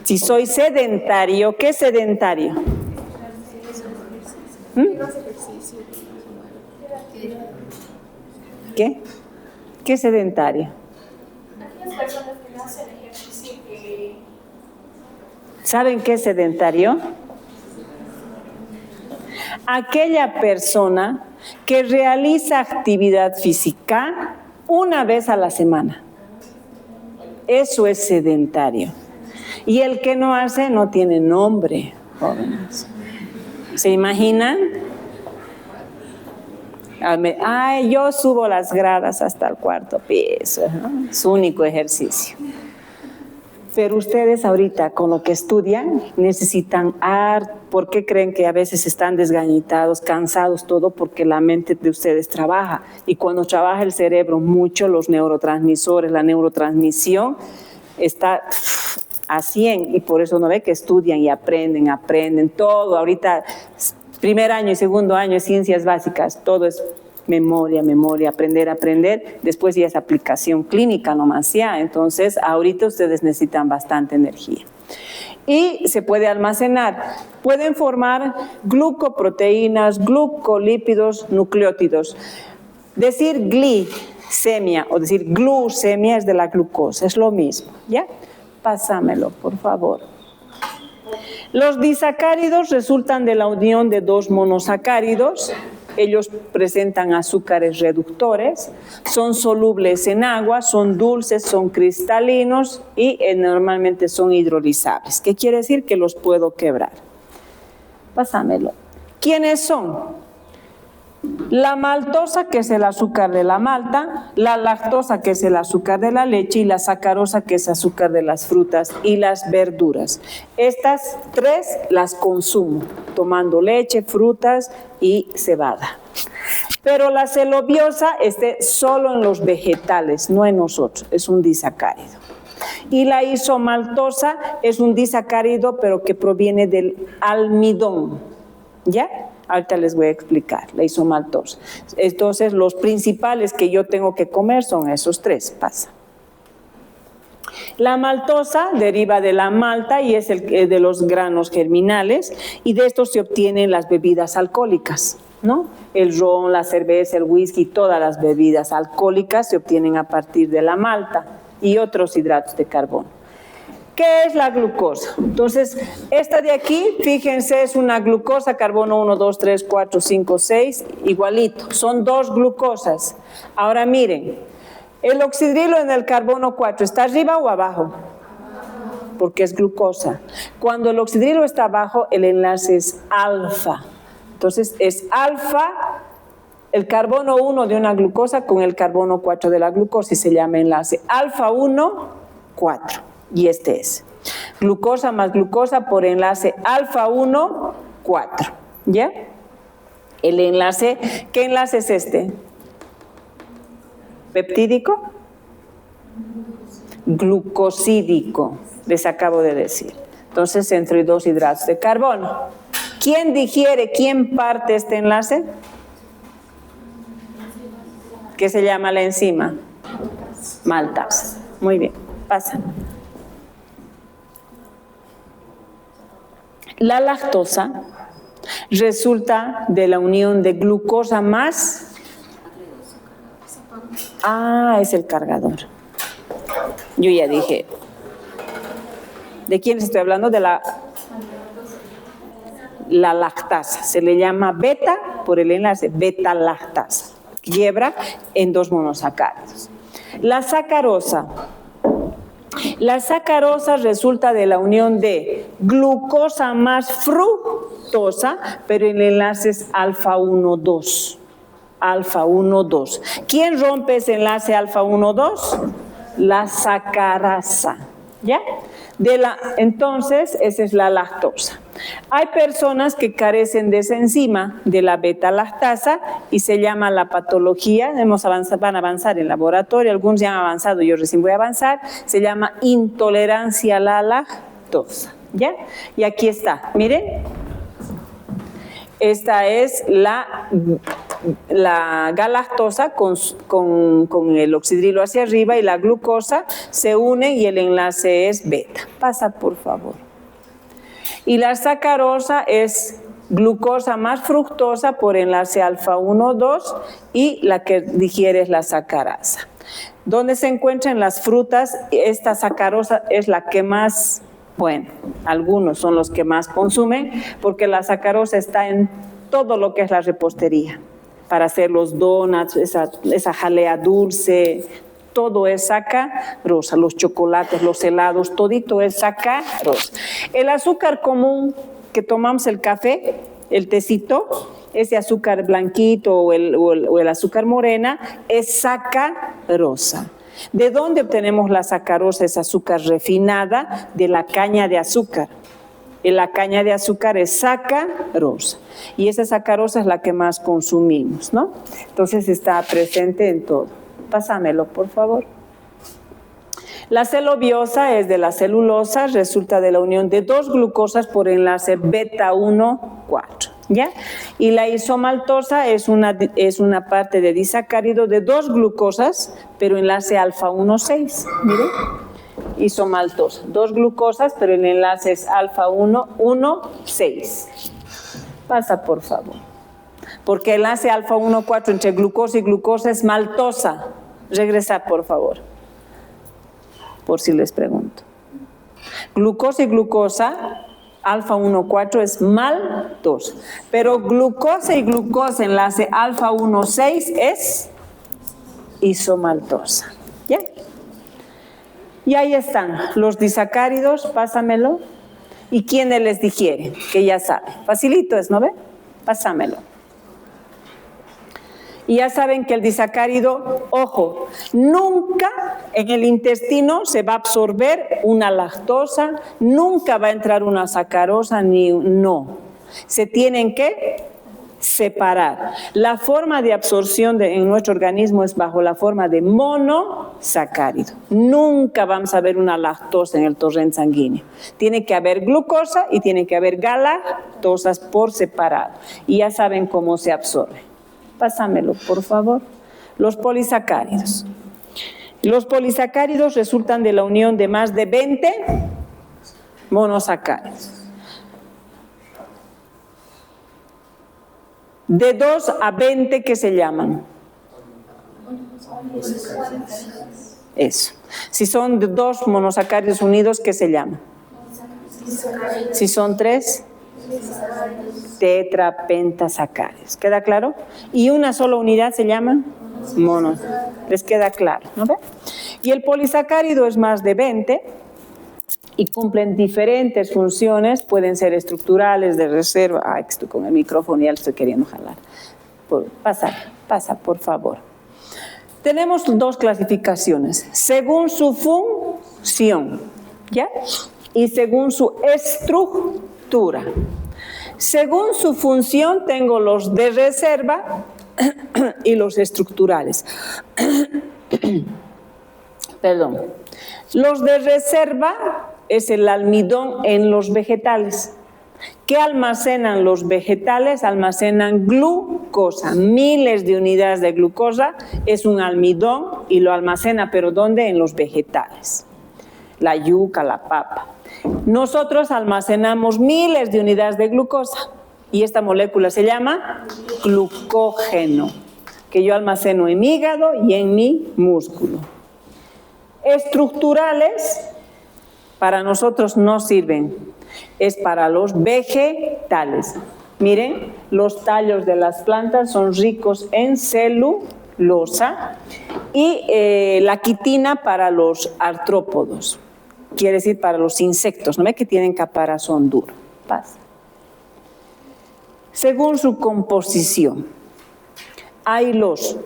si soy sedentario, ¿qué es sedentario? ¿Qué? ¿Qué es sedentario? Aquellas personas que no hacen ejercicio. ¿Saben qué es sedentario? Aquella persona que realiza actividad física una vez a la semana. Eso es sedentario. Y el que no hace no tiene nombre, jóvenes. ¿Se imaginan? Ay, yo subo las gradas hasta el cuarto piso, ¿no? Su único ejercicio. Pero ustedes ahorita con lo que estudian necesitan ¿por qué creen que a veces están desgañitados, cansados, todo? Porque la mente de ustedes trabaja. Y cuando trabaja el cerebro mucho, los neurotransmisores, la neurotransmisión está a 100 y por eso no ve que estudian y aprenden todo. Ahorita, primer año y segundo año de ciencias básicas, todo es memoria, aprender, después ya es aplicación clínica nomás ya. Entonces, ahorita ustedes necesitan bastante energía. Y se puede almacenar. Pueden formar glucoproteínas, glucolípidos, nucleótidos. Decir glicemia o decir glucemia es de la glucosa, es lo mismo, ¿ya? Pásamelo, por favor. Los disacáridos resultan de la unión de dos monosacáridos. Ellos presentan azúcares reductores, son solubles en agua, son dulces, son cristalinos y normalmente son hidrolizables. ¿Qué quiere decir? Que los puedo quebrar. Pásamelo. ¿Quiénes son? La maltosa, que es el azúcar de la malta, la lactosa, que es el azúcar de la leche, y la sacarosa, que es azúcar de las frutas y las verduras. Estas tres las consumo, tomando leche, frutas y cebada. Pero la celobiosa está solo en los vegetales, no en nosotros, es un disacárido. Y la isomaltosa es un disacárido, pero que proviene del almidón, ¿ya? Ahorita les voy a explicar, la isomaltosa. Entonces, los principales que yo tengo que comer son esos tres. Pasa. La maltosa deriva de la malta y es el de los granos germinales, y de estos se obtienen las bebidas alcohólicas, ¿no? El ron, la cerveza, el whisky, todas las bebidas alcohólicas se obtienen a partir de la malta y otros hidratos de carbono. ¿Qué es la glucosa? Entonces, esta de aquí, fíjense, es una glucosa, carbono 1, 2, 3, 4, 5, 6, igualito. Son dos glucosas. Ahora miren, el oxidrilo en el carbono 4, ¿está arriba o abajo? Porque es glucosa. Cuando el oxidrilo está abajo, el enlace es alfa. Entonces, es alfa el carbono 1 de una glucosa con el carbono 4 de la glucosa y se llama enlace alfa 1, 4. Y este es glucosa más glucosa por enlace alfa 1, 4. ¿Ya? El enlace, ¿qué enlace es este? ¿Peptídico? Glucosídico, les acabo de decir. Entonces, entre dos hidratos de carbono. ¿Quién digiere, quién parte este enlace? ¿Qué se llama la enzima? Maltasa. Muy bien, pasa. La lactosa resulta de la unión de glucosa más... es el cargador. Yo ya dije. ¿De quién estoy hablando? De la lactasa. Se le llama beta por el enlace beta lactasa. Quiebra en dos monosacáridos. La sacarosa. La sacarosa resulta de la unión de glucosa más fructosa, pero el enlace es alfa 1, 2. Alfa 1, 2. ¿Quién rompe ese enlace alfa 1, 2? La sacarasa. ¿Ya? Entonces, esa es la lactosa. Hay personas que carecen de esa enzima, de la beta-lactasa, y se llama la patología, van a avanzar en laboratorio, algunos ya han avanzado, yo recién voy a avanzar, se llama intolerancia a la lactosa. ¿Ya? Y aquí está, miren. Esta es la galactosa con el oxidrilo hacia arriba y la glucosa se unen y el enlace es beta. Pasa, por favor. Y la sacarosa es glucosa más fructosa por enlace alfa 1, 2 y la que digiere es la sacarasa. ¿Dónde se encuentran las frutas? Esta sacarosa es la que más... Bueno, algunos son los que más consumen porque la sacarosa está en todo lo que es la repostería. Para hacer los donuts, esa jalea dulce, todo es sacarosa. Los chocolates, los helados, todito es sacarosa. El azúcar común que tomamos el café, el tecito, ese azúcar blanquito o el azúcar morena, es sacarosa. ¿De dónde obtenemos la sacarosa? Es azúcar refinada de la caña de azúcar. Y la caña de azúcar es sacarosa. Y esa sacarosa es la que más consumimos, ¿no? Entonces está presente en todo. Pásamelo, por favor. La celobiosa es de la celulosa, resulta de la unión de dos glucosas por enlace beta 1,4, ¿ya? Y la isomaltosa es una parte de disacárido de dos glucosas, pero enlace alfa 1,6, miren. Isomaltosa, dos glucosas, pero el enlace es alfa 1,6. Pasa, por favor. Porque el enlace alfa 1,4 entre glucosa y glucosa es maltosa. Regresa, por favor. Por si les pregunto. Glucosa y glucosa, alfa 1,4 es maltosa. Pero glucosa y glucosa, enlace alfa 1,6 es isomaltosa. ¿Ya? Y ahí están los disacáridos, pásamelo. ¿Y quiénes les digieren? Que ya saben. Facilito es, ¿no ve? Pásamelo. Y ya saben que el disacárido, ojo, nunca en el intestino se va a absorber una lactosa, nunca va a entrar una sacarosa, no. Se tienen que separar. La forma de absorción en nuestro organismo es bajo la forma de monosacárido. Nunca vamos a ver una lactosa en el torrente sanguíneo. Tiene que haber glucosa y tiene que haber galactosas por separado. Y ya saben cómo se absorbe. Pásamelo, por favor. Los polisacáridos. Los polisacáridos resultan de la unión de más de 20 monosacáridos. De 2 a 20, ¿qué se llaman? Eso. Si son 2 monosacáridos unidos, ¿qué se llama? Si son 3, tetrapentasacáridos. ¿Queda claro? Y una sola unidad se llama monos. ¿Les queda claro? ¿No ve? Y el polisacárido es más de 20 y cumplen diferentes funciones, pueden ser estructurales, de reserva. Ay, estoy con el micrófono y ya lo estoy queriendo jalar. Pasa, por favor. Tenemos 2 clasificaciones, según su función, ¿ya? Y según su estructura. Según su función tengo los de reserva y los estructurales. Perdón. Los de reserva es el almidón en los vegetales. ¿Qué almacenan los vegetales? Almacenan glucosa, miles de unidades de glucosa, es un almidón y lo almacena, ¿pero dónde? En los vegetales. La yuca, la papa. Nosotros almacenamos miles de unidades de glucosa y esta molécula se llama glucógeno, que yo almaceno en mi hígado y en mi músculo. Estructurales para nosotros no sirven, es para los vegetales. Miren, los tallos de las plantas son ricos en celulosa y la quitina para los artrópodos. Quiere decir para los insectos, ¿no ve que tienen caparazón duro? Pasa. Según su composición, hay los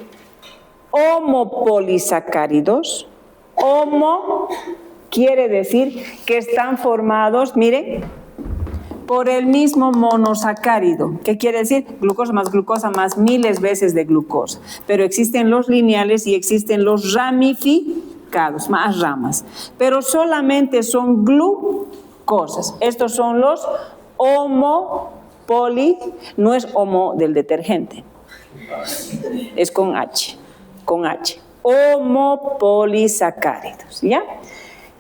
homopolisacáridos. Homo quiere decir que están formados, miren, por el mismo monosacárido. ¿Qué quiere decir? Glucosa más miles veces de glucosa. Pero existen los lineales y existen los ramificados, más ramas. Pero solamente son glucosas. Estos son los homopoli, no es homo del detergente. Es con H, homopolisacáridos, ¿ya?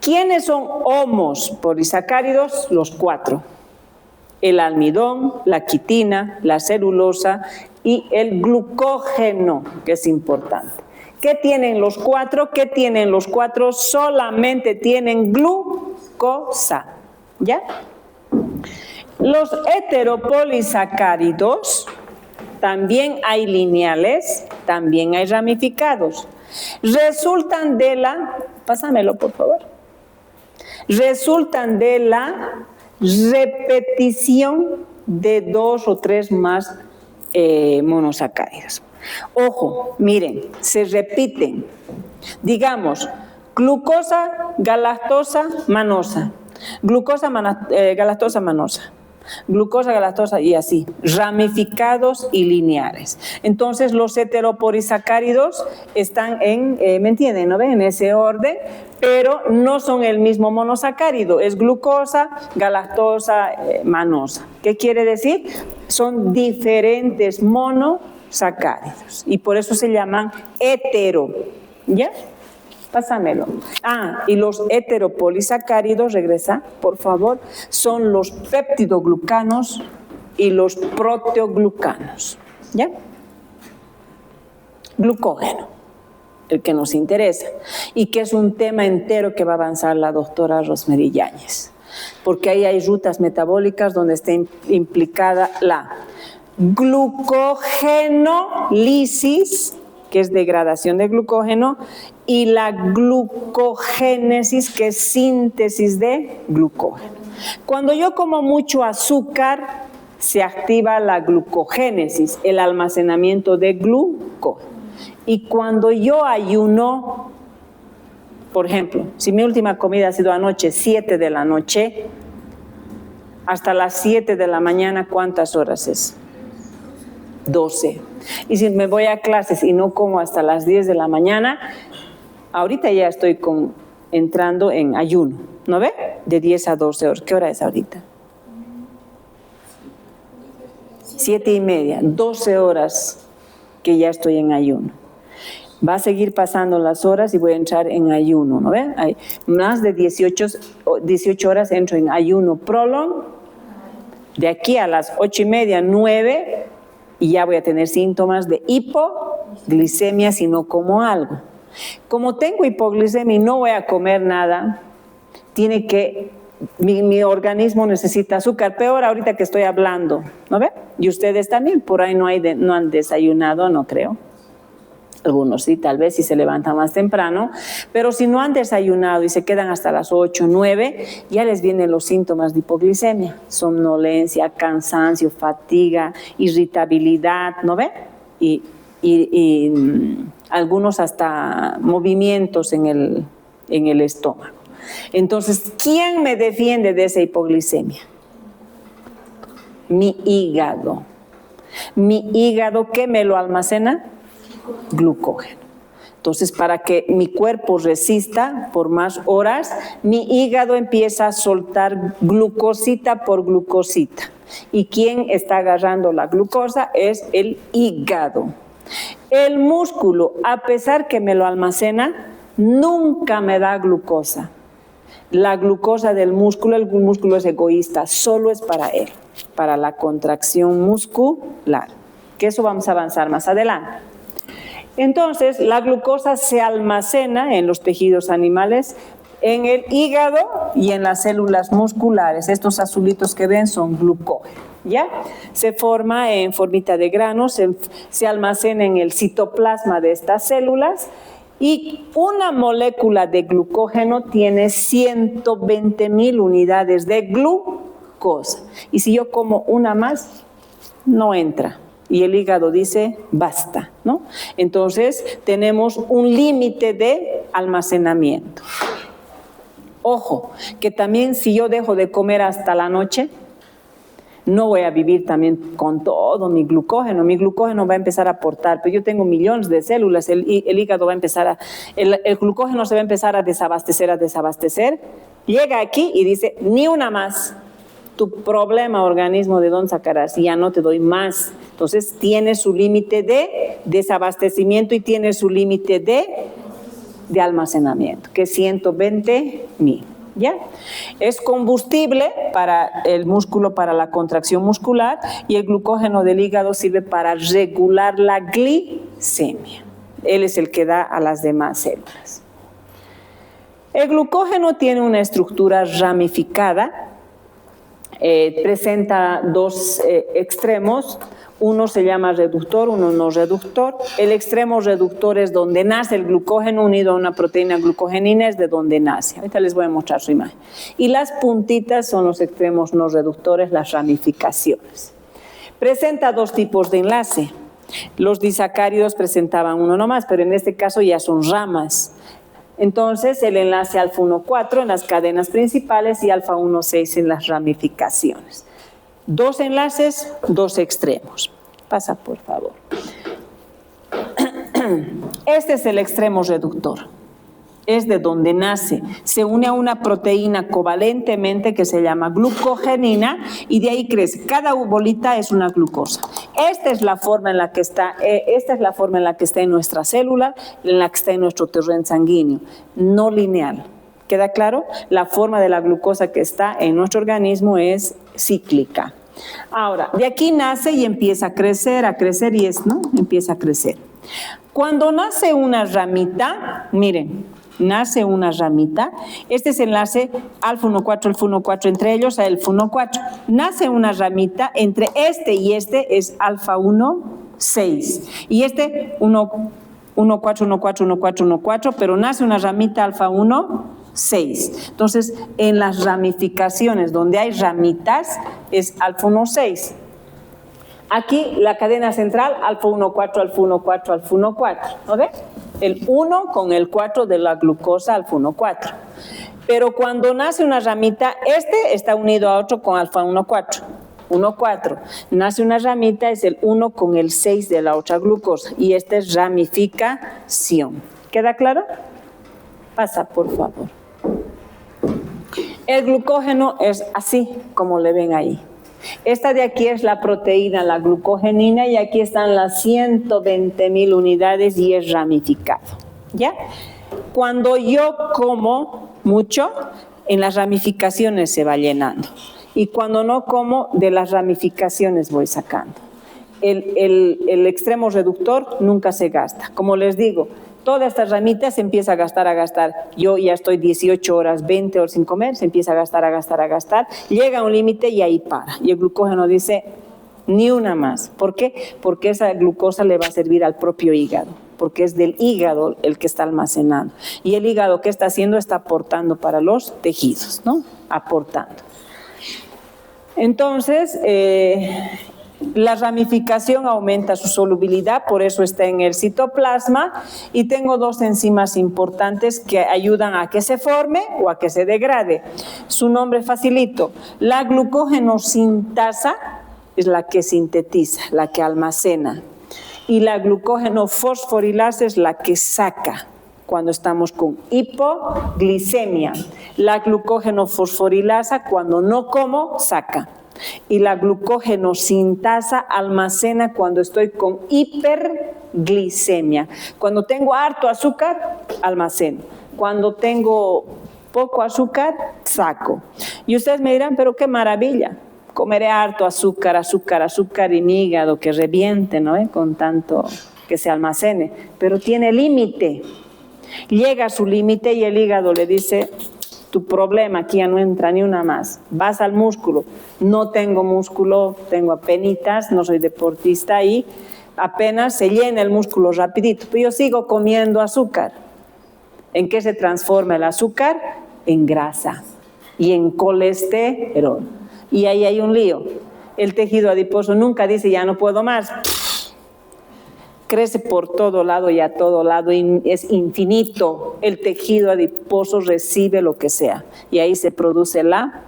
¿Quiénes son homos polisacáridos? Los 4. El almidón, la quitina, la celulosa y el glucógeno, que es importante. ¿Qué tienen los 4? ¿Qué tienen los 4? Solamente tienen glucosa, ¿ya? Los heteropolisacáridos, también hay lineales, también hay ramificados. Resultan de la, pásamelo por favor, resultan de la repetición de 2 o 3 más monosacáridos. Ojo, miren, se repiten. Digamos, glucosa, galactosa, manosa. Glucosa, galactosa, manosa. Glucosa, galactosa y así, ramificados y lineares. Entonces los heteropolisacáridos están en, ¿me entienden? ¿No ven? En ese orden, pero no son el mismo monosacárido, es glucosa, galactosa, manosa. ¿Qué quiere decir? Son diferentes monosacáridos y por eso se llaman hetero, ¿ya? Pásamelo. Y los heteropolisacáridos, regresa, por favor, son los peptidoglucanos y los proteoglucanos. ¿Ya? Glucógeno, el que nos interesa, y que es un tema entero que va a avanzar la doctora Rosemary Yáñez, porque ahí hay rutas metabólicas donde está implicada la glucogenólisis, que es degradación de glucógeno, y la glucogénesis, que es síntesis de glucógeno. Cuando yo como mucho azúcar, se activa la glucogénesis, el almacenamiento de glucógeno. Y cuando yo ayuno, por ejemplo, si mi última comida ha sido anoche, 7 de la noche, hasta las 7 de la mañana, ¿cuántas horas es? 12. Y si me voy a clases y no como hasta las 10 de la mañana, ahorita ya estoy entrando en ayuno, ¿no ve? De 10 a 12 horas. ¿Qué hora es ahorita? 7:30, 12 horas que ya estoy en ayuno. Va a seguir pasando las horas y voy a entrar en ayuno, ¿no ve? Hay más de 18 horas entro en ayuno prolong. De aquí a las 8:30, 9, y ya voy a tener síntomas de hipoglicemia si no como algo. Como tengo hipoglicemia y no voy a comer nada, mi organismo necesita azúcar. Peor ahorita que estoy hablando, ¿no ve? Y ustedes también, por ahí no han desayunado, no creo. Algunos sí, tal vez si se levantan más temprano, pero si no han desayunado y se quedan hasta las 8, 9, ya les vienen los síntomas de hipoglicemia, somnolencia, cansancio, fatiga, irritabilidad, ¿no ve? Y algunos hasta movimientos en el estómago. Entonces, ¿quién me defiende de esa hipoglicemia? Mi hígado. Mi hígado, ¿qué me lo almacena? Glucógeno. Entonces, para que mi cuerpo resista por más horas, mi hígado empieza a soltar glucosita por glucosita. ¿Y quién está agarrando la glucosa? Es el hígado. El músculo, a pesar que me lo almacena, nunca me da glucosa. La glucosa del músculo, el músculo es egoísta, solo es para él, para la contracción muscular, que eso vamos a avanzar más adelante. Entonces, la glucosa se almacena en los tejidos animales, en el hígado y en las células musculares. Estos azulitos que ven son glucógeno, ¿ya? Se forma en formita de granos, se almacena en el citoplasma de estas células, y una molécula de glucógeno tiene 120,000 unidades de glucosa. Y si yo como una más, no entra. Y el hígado dice, basta, ¿no? Entonces, tenemos un límite de almacenamiento. Ojo, que también si yo dejo de comer hasta la noche, no voy a vivir también con todo mi glucógeno. Mi glucógeno va a empezar a aportar, pero yo tengo millones de células, el hígado va a empezar el glucógeno se va a empezar a desabastecer. Llega aquí y dice, ni una más. Tu problema, organismo, ¿de dónde sacarás? Y ya no te doy más. Entonces, tiene su límite de desabastecimiento y tiene su límite de almacenamiento, que es 120,000. ¿Ya? Es combustible para el músculo, para la contracción muscular, y el glucógeno del hígado sirve para regular la glicemia. Él es el que da a las demás células. El glucógeno tiene una estructura ramificada, presenta dos extremos. Uno se llama reductor, uno no reductor. El extremo reductor es donde nace el glucógeno unido a una proteína glucogenina, es de donde nace. Ahorita les voy a mostrar su imagen. Y las puntitas son los extremos no reductores, las ramificaciones. Presenta dos tipos de enlace. Los disacáridos presentaban uno nomás, pero en este caso ya son ramas. Entonces, el enlace alfa 1,4 en las cadenas principales y alfa 1,6 en las ramificaciones. Dos enlaces, dos extremos. Pasa, por favor. Este es el extremo reductor. Es de donde nace. Se une a una proteína covalentemente que se llama glucogenina y de ahí crece. Cada bolita es una glucosa. Esta es la forma en la que está en nuestra célula, en la que está en nuestro torrente sanguíneo, no lineal. ¿Queda claro? La forma de la glucosa que está en nuestro organismo es cíclica. Ahora, de aquí nace y empieza a crecer y empieza a crecer. Cuando nace una ramita, miren, nace una ramita, este es enlace alfa 1,4, alfa 1,4 entre ellos, a alfa 1,4. Nace una ramita, entre este y este es alfa 1,6. Y este 1,4, 1,4, 1,4, 1,4, pero nace una ramita alfa 1,6. Entonces, en las ramificaciones donde hay ramitas es alfa 1,6. Aquí la cadena central, alfa 1,4, alfa 1,4, alfa 1,4, ¿no ve? El 1 con el 4 de la glucosa alfa 1,4. Pero cuando nace una ramita, este está unido a otro con alfa 1,4, 1,4. Nace una ramita, es el 1 con el 6 de la otra glucosa. Y esta es ramificación. ¿Queda claro? Pasa, por favor. El glucógeno es así, como le ven ahí. Esta de aquí es la proteína, la glucogenina, y aquí están las 120.000 unidades y es ramificado, ¿ya? Cuando yo como mucho, en las ramificaciones se va llenando. Y cuando no como, de las ramificaciones voy sacando. El extremo reductor nunca se gasta. Como les digo, todas estas ramitas se empieza a gastar. Yo ya estoy 18 horas, 20 horas sin comer, se empieza a gastar. Llega a un límite y ahí para. Y el glucógeno dice, ni una más. ¿Por qué? Porque esa glucosa le va a servir al propio hígado. Porque es del hígado el que está almacenando. Y el hígado, ¿qué está haciendo? Está aportando para los tejidos, ¿no? Aportando. Entonces, la ramificación aumenta su solubilidad, por eso está en el citoplasma, y tengo dos enzimas importantes que ayudan a que se forme o a que se degrade. Su nombre facilito, la glucógenosintasa es la que sintetiza, la que almacena, y la glucógenofosforilasa es la que saca cuando estamos con hipoglicemia. La glucógenofosforilasa cuando no como, saca. Y la glucógenosintasa almacena cuando estoy con hiperglicemia. Cuando tengo harto azúcar, almaceno. Cuando tengo poco azúcar, saco. Y ustedes me dirán, pero qué maravilla, comeré harto azúcar y mi hígado que reviente, ¿no? Con tanto que se almacene. Pero tiene límite. Llega a su límite y el hígado le dice, tu problema aquí ya no entra ni una más. Vas al músculo. No tengo músculo, tengo apenitas, no soy deportista y apenas se llena el músculo rapidito. Pero yo sigo comiendo azúcar. ¿En qué se transforma el azúcar? En grasa y en colesterol. Y ahí hay un lío. El tejido adiposo nunca dice ya no puedo más. Crece por todo lado y a todo lado y es infinito. El tejido adiposo recibe lo que sea y ahí se produce la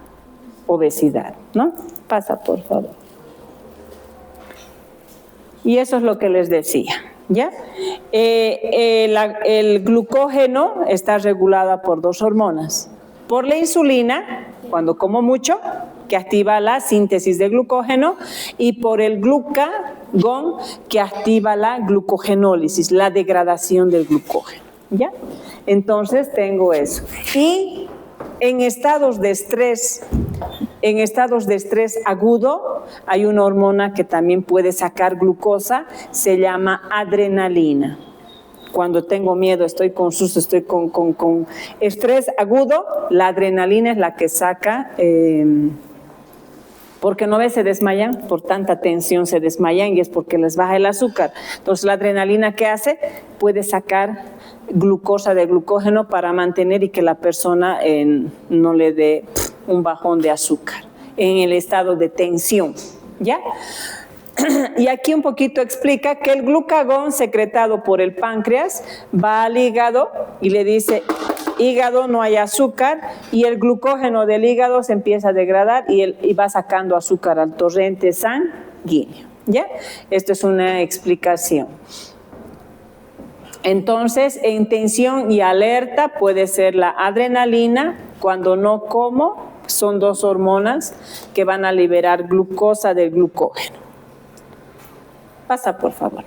obesidad, ¿no? Pasa, por favor. Y eso es lo que les decía, ¿ya? El glucógeno está regulado por dos hormonas. Por la insulina, cuando como mucho, que activa la síntesis de glucógeno, y por el glucagón, que activa la glucogenólisis, la degradación del glucógeno, ¿ya? Entonces tengo eso. Y en estados de estrés agudo, hay una hormona que también puede sacar glucosa, se llama adrenalina. Cuando tengo miedo, estoy con susto, estoy con estrés agudo, la adrenalina es la que saca, porque no ves, se desmayan, por tanta tensión se desmayan y es porque les baja el azúcar. Entonces la adrenalina, ¿qué hace? Puede sacar glucosa de glucógeno para mantener y que la persona no le dé un bajón de azúcar en el estado de tensión, ¿ya? Y aquí un poquito explica que el glucagón secretado por el páncreas va al hígado y le dice, hígado no hay azúcar, y el glucógeno del hígado se empieza a degradar y va sacando azúcar al torrente sanguíneo. ¿Ya? Esto es una explicación. Entonces, en tensión y alerta puede ser la adrenalina. Cuando no como, son dos hormonas que van a liberar glucosa del glucógeno. Pasa, por favor.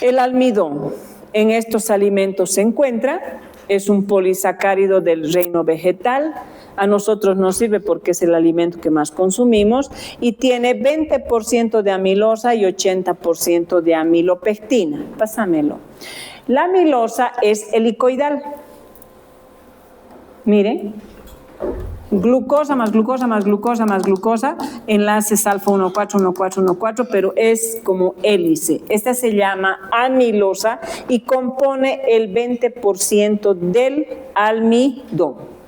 El almidón en estos alimentos se encuentra, es un polisacárido del reino vegetal. A nosotros nos sirve porque es el alimento que más consumimos y tiene 20% de amilosa y 80% de amilopectina. Pásamelo. La amilosa es helicoidal. Miren, glucosa más glucosa más glucosa más glucosa, enlaces alfa 1,4, 1,4, 1,4, pero es como hélice. Esta se llama amilosa y compone el 20% del almidón.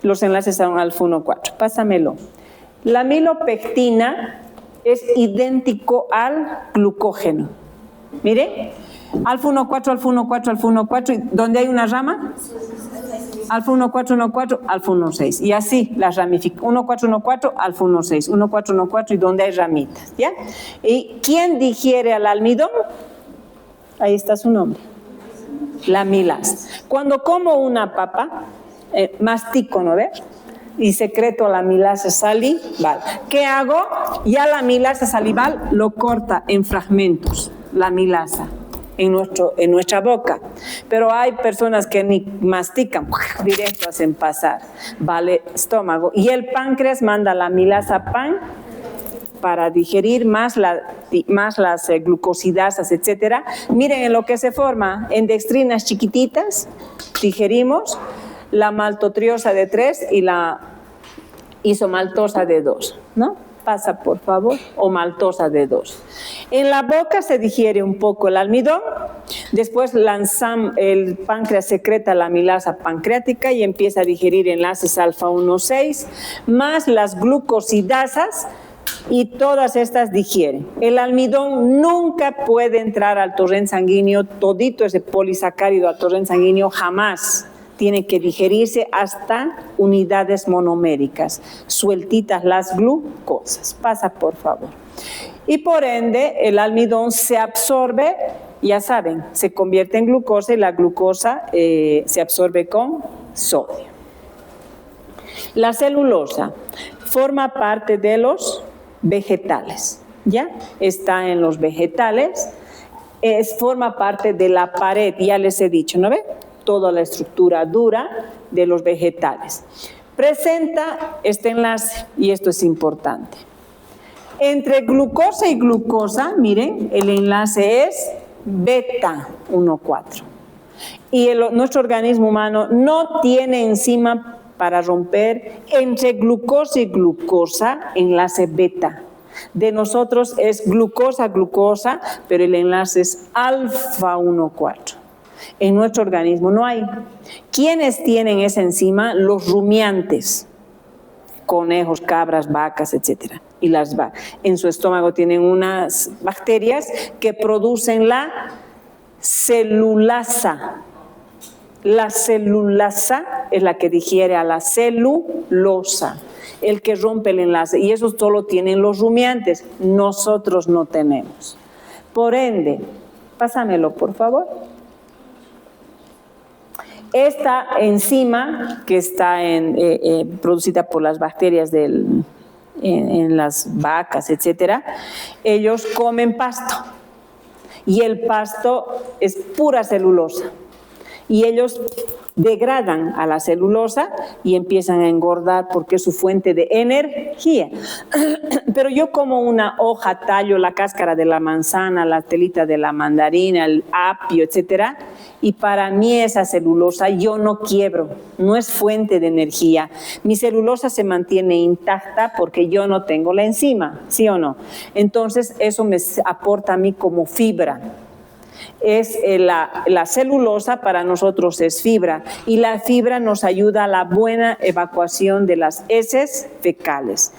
Los enlaces son alfa 1,4. Pásamelo. La amilopectina es idéntico al glucógeno. Mire, alfa 1,4, alfa 1,4, alfa 1,4. ¿Dónde hay una rama? Alfa 1,4, 1,4, alfa 1,6. Y así las ramifica. 1,4, 1,4, alfa 1,6. 1,4, 1,4 y donde hay ramitas. ¿Ya? ¿Y quién digiere al almidón? Ahí está su nombre. La amilasa. Cuando como una papa, mastico, ¿no ves? Y secreto la amilasa salival. ¿Qué hago? Ya la amilasa salival lo corta en fragmentos, la amilasa, en nuestra boca. Pero hay personas que ni mastican, directo hacen pasar, vale, estómago. Y el páncreas manda la amilasa pan para digerir más las glucosidasas, etcétera. Miren en lo que se forma, en dextrinas chiquititas, digerimos la maltotriosa de 3 y la isomaltosa de 2, ¿no? Pasa, por favor, o maltosa de 2. En la boca se digiere un poco el almidón, después el páncreas secreta la amilasa pancreática y empieza a digerir enlaces alfa 1,6, más las glucosidasas, y todas estas digieren. El almidón nunca puede entrar al torrente sanguíneo, todito ese polisacárido al torrente sanguíneo, jamás. Tiene que digerirse hasta unidades monoméricas, sueltitas las glucosas. Pasa, por favor. Y por ende, el almidón se absorbe, ya saben, se convierte en glucosa y la glucosa se absorbe con sodio. La celulosa forma parte de los vegetales, ¿ya? Está en los vegetales, forma parte de la pared, ya les he dicho, ¿no ven? Toda la estructura dura de los vegetales. Presenta este enlace, y esto es importante. Entre glucosa y glucosa, miren, el enlace es beta 1,4. Y nuestro organismo humano no tiene enzima para romper entre glucosa y glucosa, enlace beta. De nosotros es glucosa, glucosa, pero el enlace es alfa 1,4. En nuestro organismo no hay. ¿Quiénes tienen esa enzima? Los rumiantes, conejos, cabras, vacas, etc. Y las vacas en su estómago tienen unas bacterias que producen la celulasa. La celulasa es la que digiere a la celulosa, el que rompe el enlace, y eso solo tienen los rumiantes, nosotros no tenemos. Por ende, pásamelo por favor. Esta enzima que está producida por las bacterias en las vacas, etcétera, ellos comen pasto y el pasto es pura celulosa y ellos degradan a la celulosa y empiezan a engordar porque es su fuente de energía. Pero yo como una hoja, tallo la cáscara de la manzana, la telita de la mandarina, el apio, etcétera, y para mí esa celulosa yo no quiebro, no es fuente de energía. Mi celulosa se mantiene intacta porque yo no tengo la enzima, ¿sí o no? Entonces eso me aporta a mí como fibra. Es la celulosa para nosotros es fibra y la fibra nos ayuda a la buena evacuación de las heces fecales.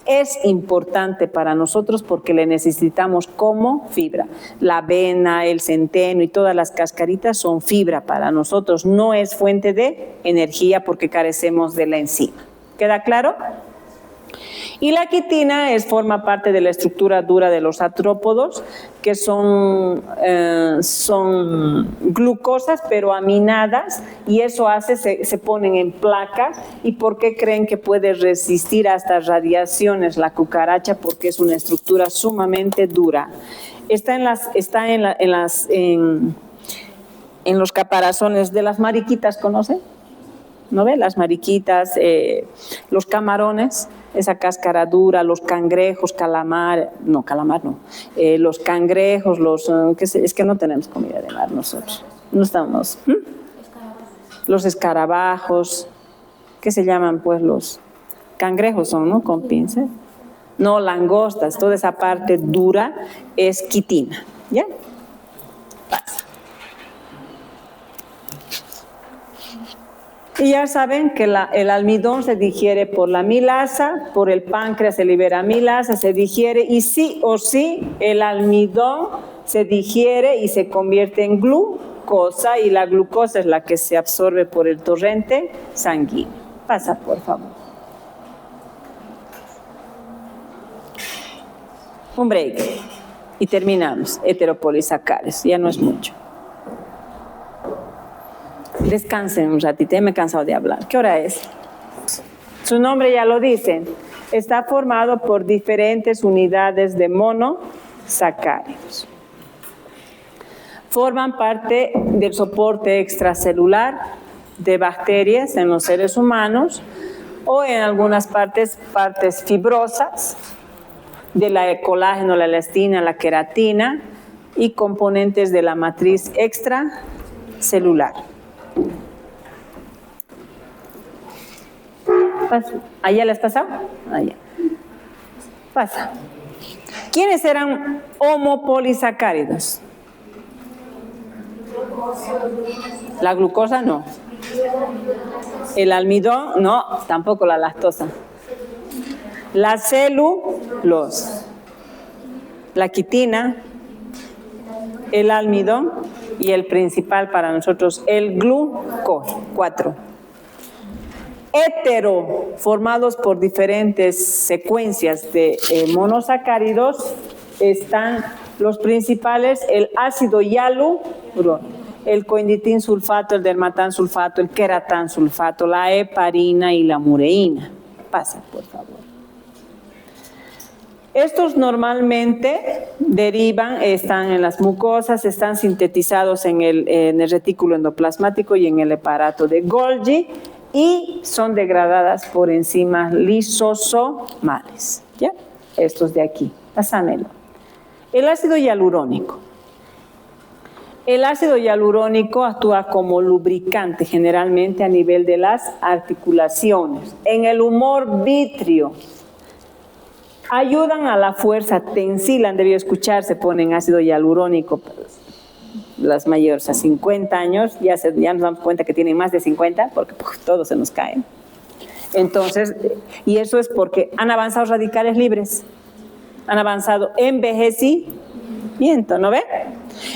Es importante para nosotros porque le necesitamos como fibra. La avena, el centeno y todas las cascaritas son fibra para nosotros. No es fuente de energía porque carecemos de la enzima. ¿Queda claro? Y la quitina forma parte de la estructura dura de los artrópodos, que son glucosas pero aminadas, y eso hace, se ponen en placas. ¿Y por qué creen que puede resistir a estas radiaciones la cucaracha? Porque es una estructura sumamente dura. Está en los caparazones de las mariquitas, ¿conocen? ¿No ve? Las mariquitas, los camarones, esa cáscara dura, los cangrejos, los cangrejos, es que no tenemos comida de mar nosotros, no estamos, los escarabajos, ¿qué se llaman? Pues los cangrejos son, ¿no? Con pinza, no, langostas, toda esa parte dura es quitina, ¿ya? Pasa. Y ya saben que el almidón se digiere por la amilasa, por el páncreas se libera amilasa, se digiere, y sí o sí el almidón se digiere y se convierte en glucosa, y la glucosa es la que se absorbe por el torrente sanguíneo. Pasa, por favor. Un break y terminamos. Heteropolisacáridos, ya no es mucho. Descansen un ratito, ya me he cansado de hablar. ¿Qué hora es? Su nombre ya lo dice. Está formado por diferentes unidades de monosacáridos. Forman parte del soporte extracelular de bacterias en los seres humanos, o en algunas partes fibrosas de la colágeno, la elastina, la queratina, y componentes de la matriz extracelular. Pasa. ¿Allá les pasado? Allá. Pasa. ¿Quiénes eran homopolisacáridos? La glucosa no. El almidón no, tampoco la lactosa. La celulosa, la quitina, el almidón y el principal para nosotros, el glucógeno. 4. Hetero, formados por diferentes secuencias de monosacáridos, están los principales: el ácido hialurónico, el coinditin sulfato, el dermatan sulfato, el queratan sulfato, la heparina y la mureína. Pasa, por favor. Estos normalmente están en las mucosas, están sintetizados en el retículo endoplasmático y en el aparato de Golgi, y son degradadas por enzimas lisosomales. ¿Ya? Estos de aquí. Pásamelo. El ácido hialurónico. El ácido hialurónico actúa como lubricante generalmente a nivel de las articulaciones. En el humor vítreo ayudan a la fuerza tensil. Han debido escuchar, se ponen ácido hialurónico. Las mayores a 50 años, ya nos damos cuenta que tienen más de 50, porque todos se nos caen. Entonces, y eso es porque han avanzado radicales libres, han avanzado envejecimiento, ¿no ve?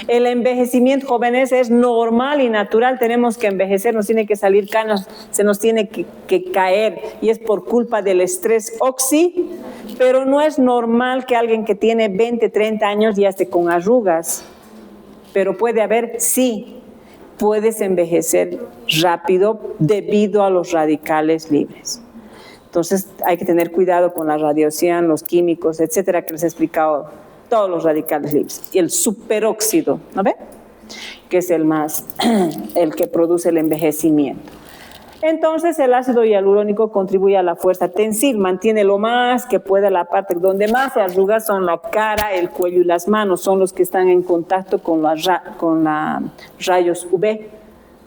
El envejecimiento, jóvenes, es normal y natural. Tenemos que envejecer, nos tiene que salir canas, se nos tiene que caer, y es por culpa del estrés pero no es normal que alguien que tiene 20, 30 años ya esté con arrugas. Pero puede haber, sí, puedes envejecer rápido debido a los radicales libres. Entonces hay que tener cuidado con la radiación, los químicos, etcétera, que les he explicado, todos los radicales libres. Y el superóxido, ¿no ve? Que es el que produce el envejecimiento. Entonces el ácido hialurónico contribuye a la fuerza tensil, mantiene lo más que pueda la parte donde más se arruga son la cara, el cuello y las manos, son los que están en contacto con los rayos UV.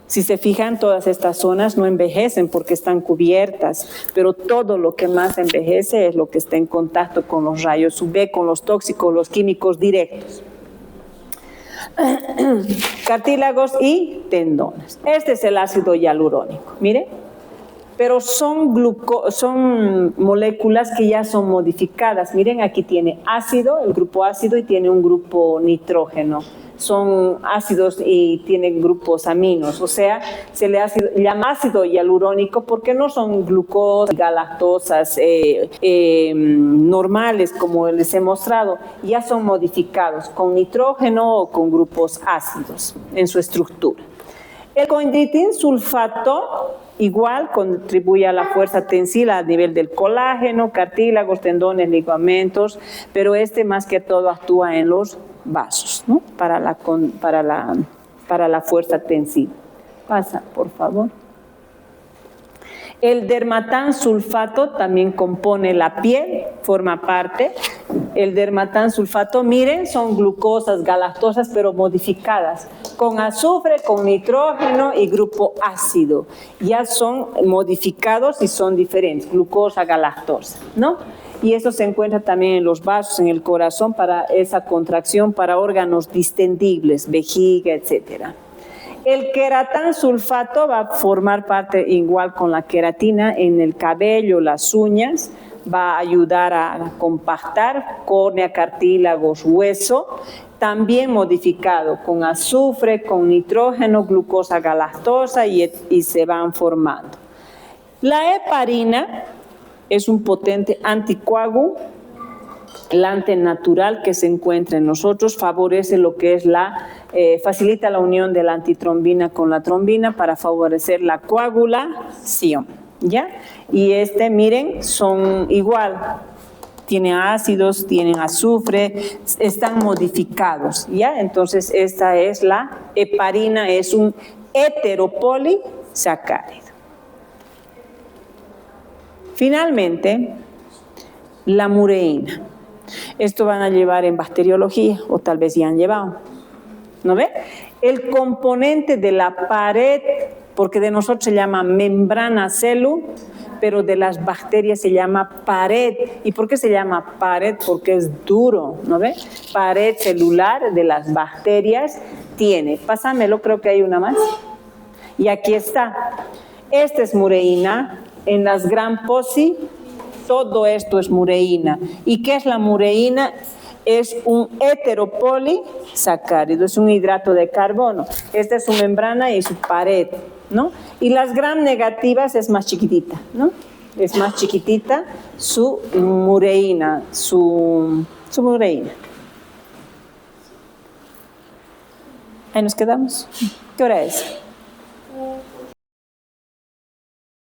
Si se fijan, todas estas zonas no envejecen porque están cubiertas, pero todo lo que más envejece es lo que está en contacto con los rayos UV, con los tóxicos, los químicos directos. Cartílagos y tendones. Este es el ácido hialurónico. Mire, pero son moléculas que ya son modificadas. Miren, aquí tiene ácido, el grupo ácido, y tiene un grupo nitrógeno. Son ácidos y tienen grupos aminos, o sea, se le llama ácido hialurónico porque no son glucosas, galactosas normales como les he mostrado, ya son modificados con nitrógeno o con grupos ácidos en su estructura. El condritin sulfato igual contribuye a la fuerza tensil a nivel del colágeno, cartílagos, tendones, ligamentos, pero más que todo actúa en los vasos, ¿no? para la fuerza tensiva. Pasa, por favor. El dermatán sulfato también compone la piel, forma parte. El dermatán sulfato, miren, son glucosas, galactosas, pero modificadas, con azufre, con nitrógeno y grupo ácido. Ya son modificados y son diferentes, glucosa, galactosa, ¿no? Y eso se encuentra también en los vasos, en el corazón, para esa contracción, para órganos distendibles, vejiga, etcétera. El queratán sulfato va a formar parte igual con la queratina en el cabello, las uñas, va a ayudar a compactar córnea, cartílagos, hueso, también modificado con azufre, con nitrógeno, glucosa galactosa y se van formando. La heparina es un potente anticoagulante natural que se encuentra en nosotros, favorece lo que es facilita la unión de la antitrombina con la trombina para favorecer la coagulación, ¿ya? Y miren, son igual, tienen ácidos, tienen azufre, están modificados, ¿ya? Entonces esta es la heparina, es un heteropolisacárido. Finalmente, la mureína. Esto van a llevar en bacteriología, o tal vez ya han llevado. ¿No ve? El componente de la pared, porque de nosotros se llama membrana celu, pero de las bacterias se llama pared. ¿Y por qué se llama pared? Porque es duro, ¿no ve? Pared celular de las bacterias tiene. Pásamelo, creo que hay una más. Y aquí está. Esta es mureína. En las gram posi, todo esto es mureína. ¿Y qué es la mureína? Es un heteropolisacárido, es un hidrato de carbono. Esta es su membrana y su pared, ¿no? Y las gram negativas es más chiquitita, ¿no? Es más chiquitita su mureína, su mureína. Ahí nos quedamos. ¿Qué hora es?